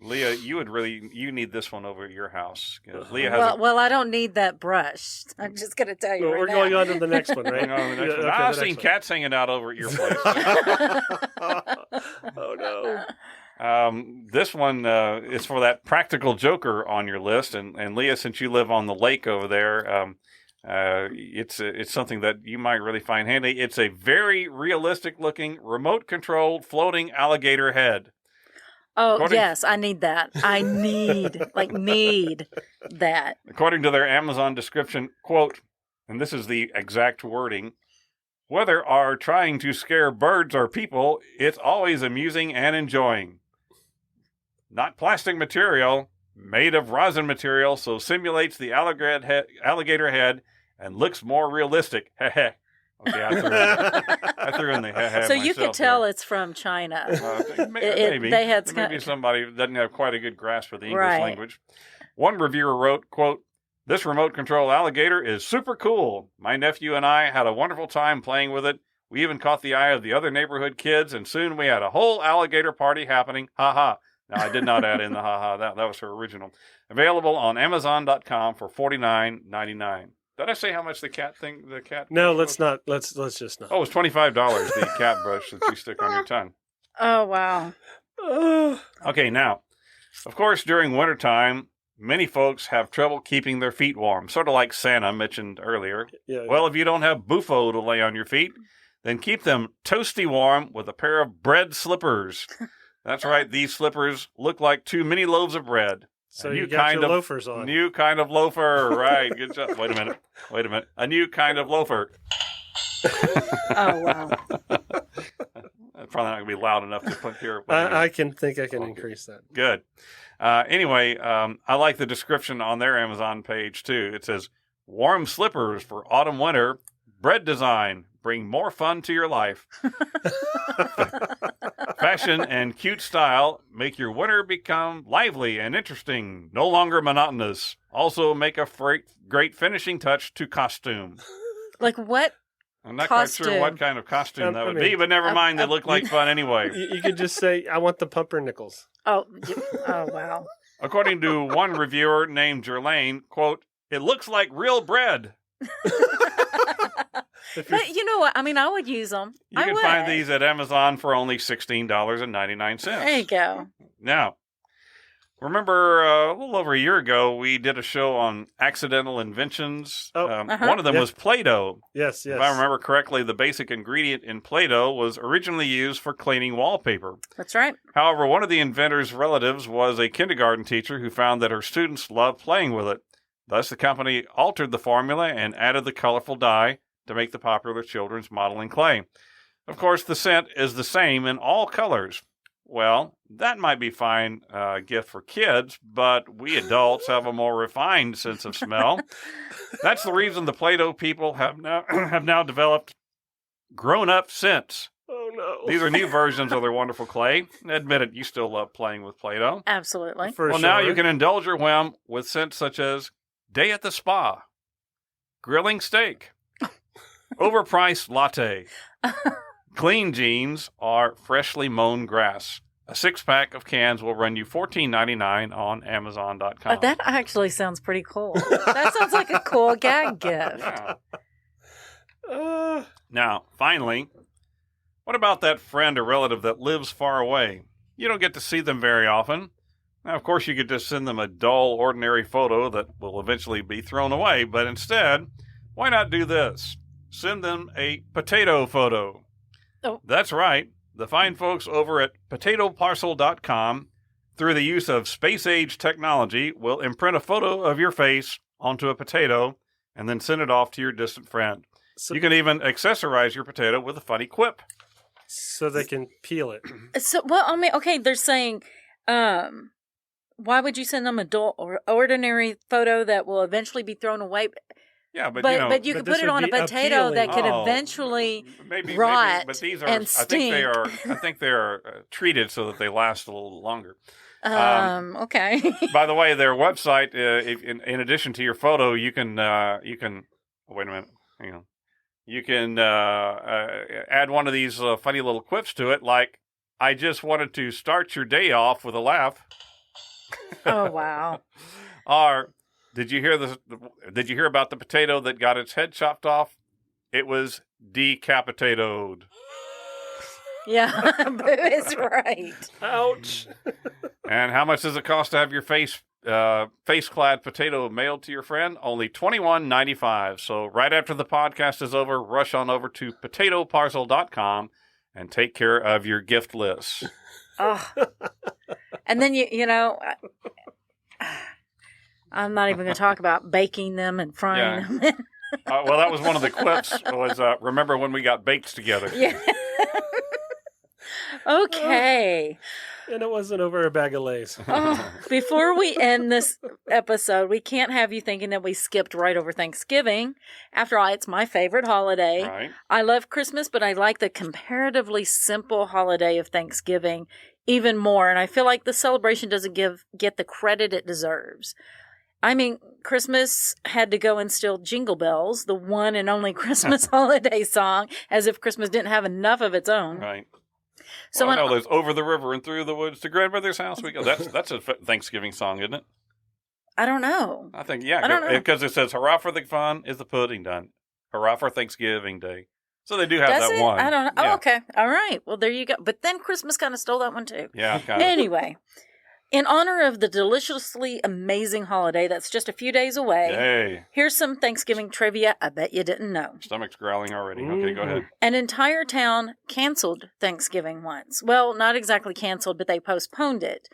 Leah, you need this one over at your house. Leah has well, I don't need that brush. I'm just going to tell you we're going on to the next one, right? I've seen cats hanging out over at your place. Oh, no. This one is for that practical joker on your list. And Leah, since you live on the lake over there, it's something that you might really find handy. It's a very realistic-looking, remote-controlled floating alligator head. Oh, yes, I need that. I need that. According to their Amazon description, quote, and this is the exact wording, Whether are trying to scare birds or people, it's always amusing and enjoying. Not plastic material, made of rosin material, so simulates the alligator head and looks more realistic. Heh. Okay, I threw in the heh. So you could tell it's from China. Maybe. They had maybe somebody doesn't have quite a good grasp of the English language. One reviewer wrote, quote, "This remote control alligator is super cool. My nephew and I had a wonderful time playing with it. We even caught the eye of the other neighborhood kids, and soon we had a whole alligator party happening. Ha ha." Now, I did not add in the ha ha. That was her original. Available on Amazon.com for $49.99. Did I say how much the cat? No, let's not. Let's just not. Oh, it's $25, the cat brush that you stick on your tongue. Oh, wow. Okay, now, of course, during wintertime, many folks have trouble keeping their feet warm, sort of like Santa mentioned earlier. Yeah. Well, if you don't have buffo to lay on your feet, then keep them toasty warm with a pair of bread slippers. That's right, these slippers look like 2 mini loaves of bread. So you got your loafers on. New kind of loafer, right. Good job. Wait a minute. A new kind of loafer. Oh, wow. That's probably not going to be loud enough to put here. I can increase that. Good. Anyway, I like the description on their Amazon page, too. It says, warm slippers for autumn winter, bread design, bring more fun to your life. Fashion and cute style make your winter become lively and interesting, no longer monotonous. Also make a great finishing touch to costume. Like what? I'm not quite sure what kind of costume that would be, but never mind. They look like fun anyway. You could just say, I want the pumpernickels. Oh, wow. According to one reviewer named Jerlane, quote, "It looks like real bread." But you know what? I mean, I would use them. You can find these at Amazon for only $16.99. There you go. Now, remember a little over a year ago, we did a show on accidental inventions. One of them was Play-Doh. Yes. If I remember correctly, the basic ingredient in Play-Doh was originally used for cleaning wallpaper. That's right. However, one of the inventor's relatives was a kindergarten teacher who found that her students loved playing with it. Thus, the company altered the formula and added the colorful dye to make the popular children's modeling clay. Of course, the scent is the same in all colors. Well, that might be fine gift for kids, but we adults have a more refined sense of smell. That's the reason the Play-Doh people have now developed grown-up scents. Oh, no. These are new versions of their wonderful clay. Admit it, you still love playing with Play-Doh. Absolutely. Now you can indulge your whim with scents such as Day at the Spa, Grilling Steak, Overpriced Latte, Clean Jeans, or Freshly Mown Grass. A 6-pack of cans will run you $14.99 on Amazon.com. That actually sounds pretty cool. That sounds like a cool gag gift. Yeah. Now, finally, what about that friend or relative that lives far away? You don't get to see them very often. Now, of course, you could just send them a dull, ordinary photo that will eventually be thrown away, but instead, why not do this? Send them a potato photo. Oh. That's right. The fine folks over at potatoparcel.com, through the use of space-age technology, will imprint a photo of your face onto a potato and then send it off to your distant friend. So, you can even accessorize your potato with a funny quip. So they can peel it. So, well, I mean, okay, they're saying, why would you send them a dull or ordinary photo that will eventually be thrown away? Yeah, but you could put it on a potato that could eventually rot but these are, and stink. I think they are treated so that they last a little longer. Okay. By the way, their website, in addition to your photo, you can wait a minute, hang on. You can add one of these funny little quips to it, like, "I just wanted to start your day off with a laugh." Oh, wow. Or, Did you hear about the potato that got its head chopped off? It was decapitated. Yeah, Boo is right. Ouch. And how much does it cost to have your face-clad potato mailed to your friend? Only $21.95. So right after the podcast is over, rush on over to potatoparcel.com and take care of your gift list. Oh. And then, you know... I'm not even going to talk about baking them and frying them. Well, that was one of the clips. Was remember when we got baked together? Yeah. Okay. And it wasn't over a bag of Lay's. Before we end this episode, we can't have you thinking that we skipped right over Thanksgiving. After all, it's my favorite holiday. Right. I love Christmas, but I like the comparatively simple holiday of Thanksgiving even more. And I feel like the celebration doesn't get the credit it deserves. I mean, Christmas had to go and steal Jingle Bells, the one and only Christmas holiday song, as if Christmas didn't have enough of its own. Right. So I know there's Over the River and Through the Woods to Grandmother's House We Go. That's a Thanksgiving song, isn't it? I don't know. I think, yeah. I don't know. Because it says, hurrah for the fun is the pudding done. Hurrah for Thanksgiving Day. So they do have Does that it? one. I don't know. Yeah. Oh, okay. All right. Well, there you go. But then Christmas kind of stole that one too. Yeah, kind of. Anyway, in honor of the deliciously amazing holiday that's just a few days away, Yay. here's some Thanksgiving trivia I bet you didn't know. Stomach's growling already. Okay, go ahead. An entire town canceled Thanksgiving once. Well, not exactly canceled, but they postponed it.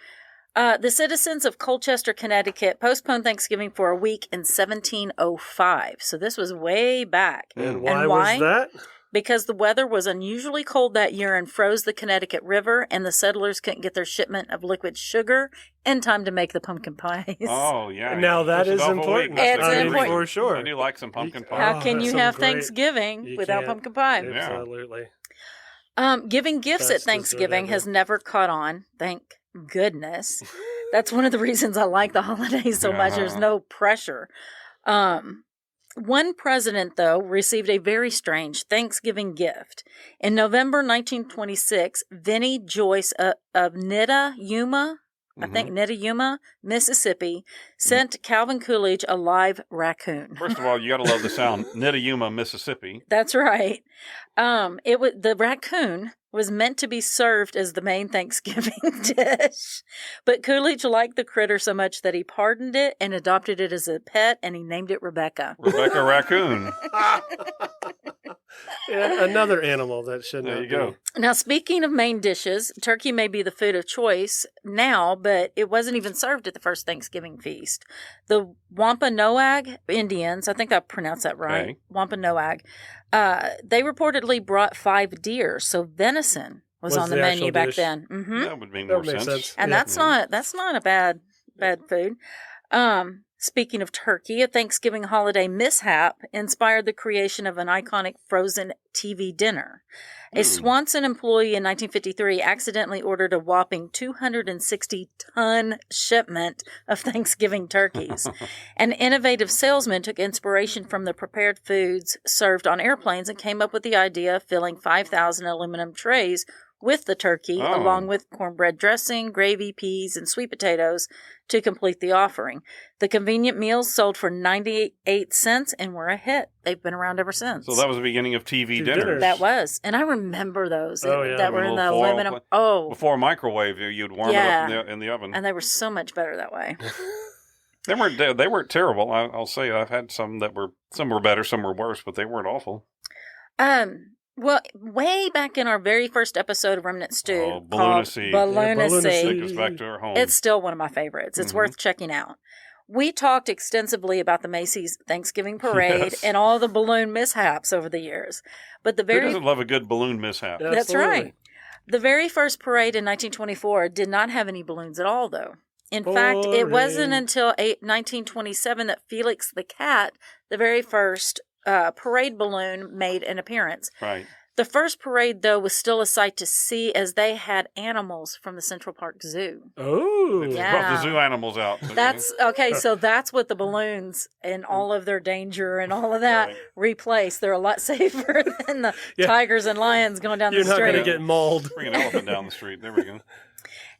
The citizens of Colchester, Connecticut postponed Thanksgiving for a week in 1705. So this was way back. And why was that? Because the weather was unusually cold that year and froze the Connecticut River, and the settlers couldn't get their shipment of liquid sugar in time to make the pumpkin pies. Oh, yeah. Now that is important. It's important. For sure. I do like some pumpkin pie. How can you some have great- Thanksgiving without pumpkin pie? Absolutely. Giving gifts Best at Thanksgiving dessert has never caught on, thank goodness. That's one of the reasons I like the holidays so much. There's no pressure. One president, though, received a very strange Thanksgiving gift. In November 1926, Vinnie Joyce of Nita, Yuma, Mississippi, sent Calvin Coolidge a live raccoon. First of all, you got to love the sound. Nitayuma, Mississippi. That's right. The raccoon was meant to be served as the main Thanksgiving dish, but Coolidge liked the critter so much that he pardoned it and adopted it as a pet, and he named it Rebecca. Rebecca Raccoon. Yeah, another animal that should not There you go. Now, speaking of main dishes, turkey may be the food of choice now, but it wasn't even served at the first Thanksgiving feast. The Wampanoag Indians, I think I pronounced that right, Okay. be. Wampanoag, they reportedly brought 5 deer, so venison was on the the menu actual back dish. then. Mm-hmm. That would make That more would make sense. sense. And Yeah. that's not a bad food. Speaking of turkey, a Thanksgiving holiday mishap inspired the creation of an iconic frozen TV dinner. A Swanson employee in 1953 accidentally ordered a whopping 260-ton shipment of Thanksgiving turkeys. An innovative salesman took inspiration from the prepared foods served on airplanes and came up with the idea of filling 5,000 aluminum trays with the turkey, along with cornbread dressing, gravy, peas, and sweet potatoes to complete the offering. The convenient meals sold for 98 cents and were a hit. They've been around ever since. So that was the beginning of TV dinners. dinners. That was. And I remember those Oh, yeah. that were in the Little foil aluminum. plate. Oh, Before a microwave, you'd warm it up in the oven. and they were so much better that way. They weren't terrible. I'll say I've had some were better, some were worse, but they weren't awful. Well, way back in our very first episode of Remnant Stew, Balloonacy. called Balloonacy, Take us back to our home. it's still one of my favorites. It's worth checking out. We talked extensively about the Macy's Thanksgiving Parade Yes. and all the balloon mishaps over the years. But Who doesn't love a good balloon mishap? Yeah. That's Absolutely. right. The very first parade in 1924 did not have any balloons at all, though. In fact, it wasn't until 1927 that Felix the cat, the very first parade balloon, made an appearance. Right. The first parade, though, was still a sight to see as they had animals from the Central Park Zoo. Oh. They Yeah. brought the zoo animals out. That's okay. So that's what the balloons and all of their danger and all of that replace. They're a lot safer than the tigers and lions going down You're the not street. going to get mauled. Bring an elephant down the street. There we go.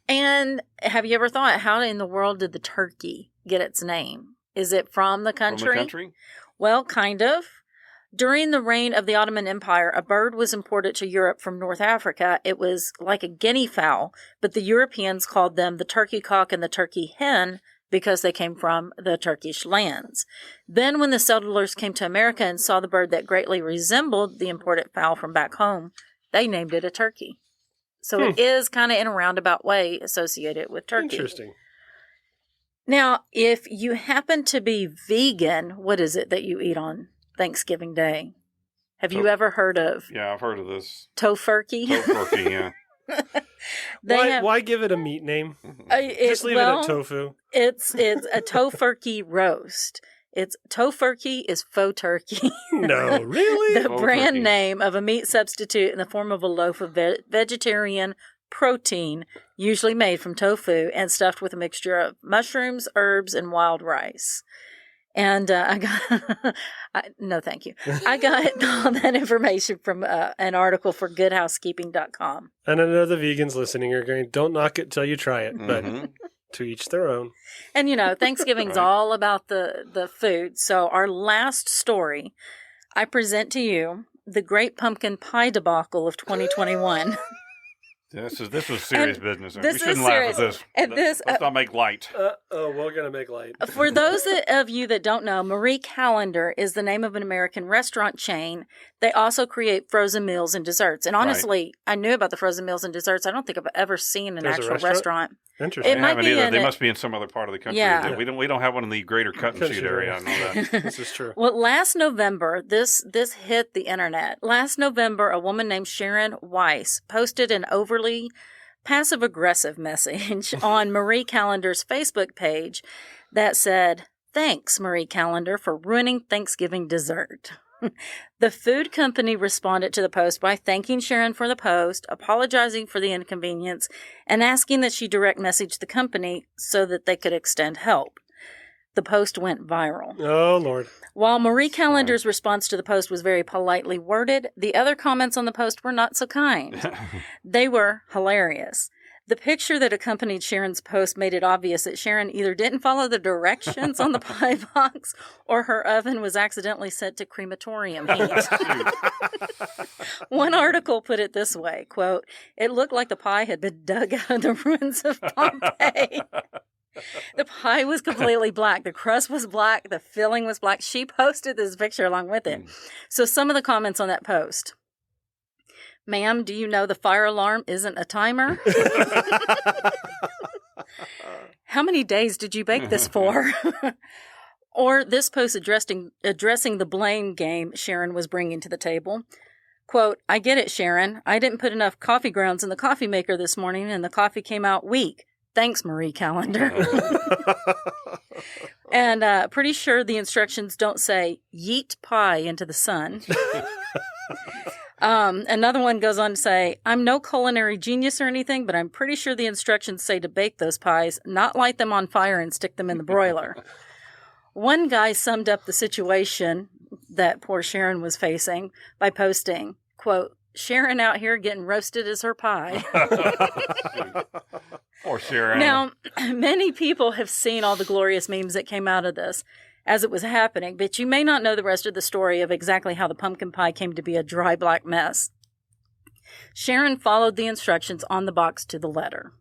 And have you ever thought, how in the world did the turkey get its name? Is it from the country? From the country? Well, kind of. During the reign of the Ottoman Empire, a bird was imported to Europe from North Africa. It was like a guinea fowl, but the Europeans called them the turkey cock and the turkey hen because they came from the Turkish lands. Then when the settlers came to America and saw the bird that greatly resembled the imported fowl from back home, they named it a turkey. So it is kind of in a roundabout way associated with turkey. Interesting. Now, if you happen to be vegan, what is it that you eat on Thanksgiving Day. Have you ever heard of? Yeah, I've heard of this. Tofurkey? Tofurkey, yeah. Why give it a meat name? Just leave it at tofu. It's a tofurkey roast. Tofurkey is faux turkey. No, really? The brand name of a meat substitute in the form of a loaf of vegetarian protein, usually made from tofu and stuffed with a mixture of mushrooms, herbs, and wild rice. And no, thank you. I got all that information from an article for goodhousekeeping.com. And I know the vegans listening are going, don't knock it till you try it, but to each their own. And, Thanksgiving's all about the food. So our last story, I present to you the Great Pumpkin Pie Debacle of 2021. This was serious business. We shouldn't serious. laugh at this. Let's not make light. We're going to make light. For those of you that don't know, Marie Callender is the name of an American restaurant chain. They also create frozen meals and desserts. And honestly, I knew about the frozen meals and desserts. I don't think I've ever seen an actual restaurant. Interesting. It might be they must be in some other part of the country. Yeah. We don't have one in the greater cut-and-shoot area. I know that. This is true. Well, last November, this hit the internet. Last November, a woman named Sharon Weiss posted an overly passive-aggressive message on Marie Callender's Facebook page that said, "Thanks, Marie Callender, for ruining Thanksgiving dessert." The food company responded to the post by thanking Sharon for the post, apologizing for the inconvenience, and asking that she direct message the company so that they could extend help. The post went viral. Oh, Lord. While Marie Callender's response to the post was very politely worded, the other comments on the post were not so kind. They were hilarious. The picture that accompanied Sharon's post made it obvious that Sharon either didn't follow the directions on the pie box or her oven was accidentally set to crematorium heat. One article put it this way, quote, "It looked like the pie had been dug out of the ruins of Pompeii." The pie was completely black. The crust was black. The filling was black. She posted this picture along with it. So some of the comments on that post. "Ma'am, do you know the fire alarm isn't a timer?" "How many days did you bake this for?" Or this post addressing the blame game Sharon was bringing to the table. Quote, "I get it, Sharon. I didn't put enough coffee grounds in the coffee maker this morning and the coffee came out weak. Thanks, Marie Callender." And pretty sure the instructions don't say, "Yeet pie into the sun." Another one goes on to say, "I'm no culinary genius or anything, but I'm pretty sure the instructions say to bake those pies, not light them on fire and stick them in the broiler." One guy summed up the situation that poor Sharon was facing by posting, quote, "Sharon out here getting roasted as her pie." Poor Sharon. Now, many people have seen all the glorious memes that came out of this as it was happening, but you may not know the rest of the story of exactly how the pumpkin pie came to be a dry black mess. Sharon followed the instructions on the box to the letter.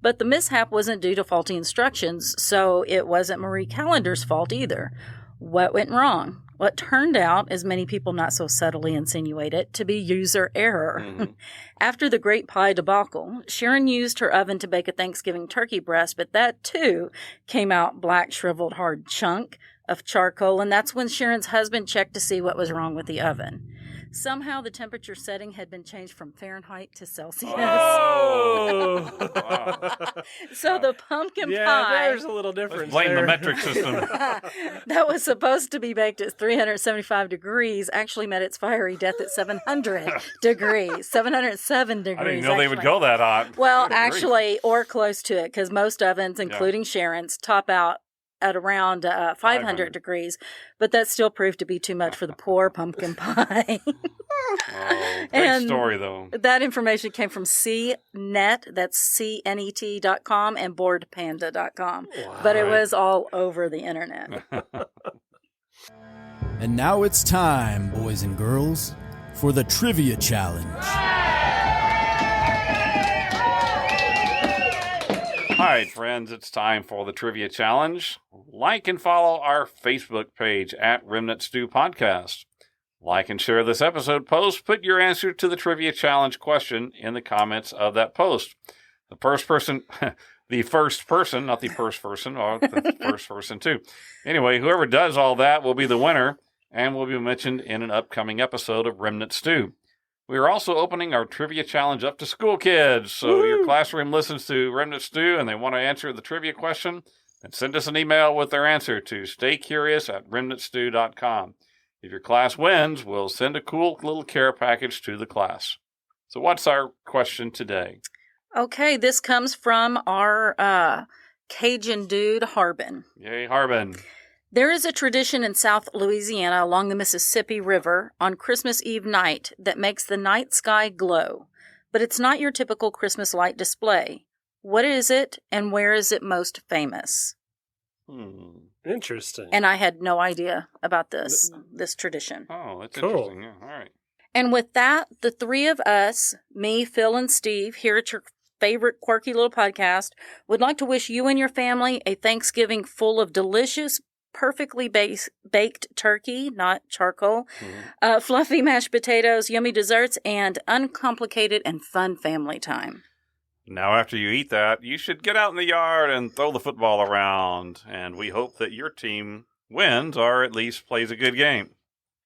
But the mishap wasn't due to faulty instructions, so it wasn't Marie Callender's fault either. What went wrong? What turned out, as many people not so subtly insinuate it, to be user error. After the Great Pie debacle, Sharon used her oven to bake a Thanksgiving turkey breast, but that too came out black, shriveled, hard chunk of charcoal, and that's when Sharon's husband checked to see what was wrong with the oven. Somehow the temperature setting had been changed from Fahrenheit to Celsius. Oh! So the pumpkin pie... Yeah, there's a little difference. Blame the metric system. That was supposed to be baked at 375 degrees actually met its fiery death at 700 degrees. 707 degrees. I didn't know they would go that hot. Well, actually, or close to it, because most ovens, including Sharon's, top out at around 500 degrees, but that still proved to be too much for the poor pumpkin pie. Great story, though. That information came from CNET, that's CNET.com, and boardpanda.com. Wow. But it was all over the internet. And now it's time, boys and girls, for the Trivia Challenge. All right, friends, it's time for the Trivia Challenge. Like and follow our Facebook page at Remnant Stew Podcast. Like and share this episode post. Put your answer to the Trivia Challenge question in the comments of that post. The first person, not the first person, or the first person too. Anyway, whoever does all that will be the winner. and will be mentioned in an upcoming episode of Remnant Stew. We are also opening our trivia challenge up to school kids. So your classroom listens to Remnant Stew and they want to answer the trivia question, then send us an email with their answer to staycurious@remnantstew.com. If your class wins, we'll send a cool little care package to the class. So what's our question today? Okay, this comes from our Cajun dude, Harbin. Yay, Harbin. There is a tradition in South Louisiana along the Mississippi River on Christmas Eve night that makes the night sky glow, but it's not your typical Christmas light display. What is it, and where is it most famous? Interesting. And I had no idea about this tradition. Oh, that's cool. Interesting. Yeah, all right. And with that, the three of us, me, Phil, and Steve, here at your favorite quirky little podcast, would like to wish you and your family a Thanksgiving full of delicious, perfectly baked turkey, not charcoal, fluffy mashed potatoes, yummy desserts, and uncomplicated and fun family time. Now, after you eat that, you should get out in the yard and throw the football around, and we hope that your team wins or at least plays a good game.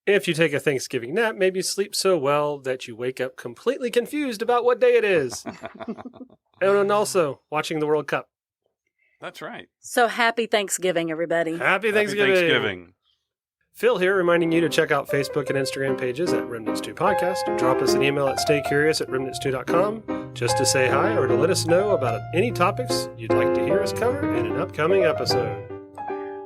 If you take a Thanksgiving nap, maybe sleep so well that you wake up completely confused about what day it is. And also, watching the World Cup. That's right. So happy Thanksgiving, everybody. Happy Thanksgiving. Phil here, reminding you to check out Facebook and Instagram pages at Remnant Stew Podcast. Drop us an email at staycurious@remnantstew.com just to say hi or to let us know about any topics you'd like to hear us cover in an upcoming episode.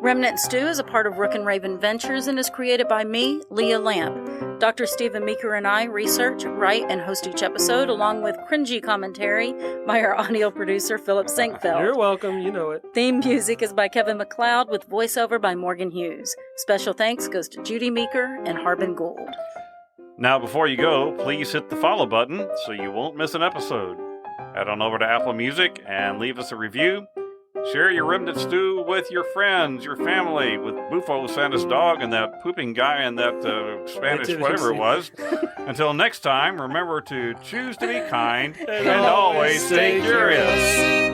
Remnant Stew is a part of Rook and Raven Ventures and is created by me, Leah Lamp. Dr. Stephen Meeker and I research, write, and host each episode, along with cringy commentary by our audio producer, Philip Sinquefield. You're welcome, you know it. Theme music is by Kevin MacLeod with voiceover by Morgan Hughes. Special thanks goes to Judy Meeker and Harbin Gould. Now, before you go, please hit the follow button so you won't miss an episode. Head on over to Apple Music and leave us a review. Share your Remnant Stew with your friends, your family, with Bufo, Santa's dog, and that pooping guy in that Spanish whatever it was. Until next time, remember to choose to be kind and always stay curious.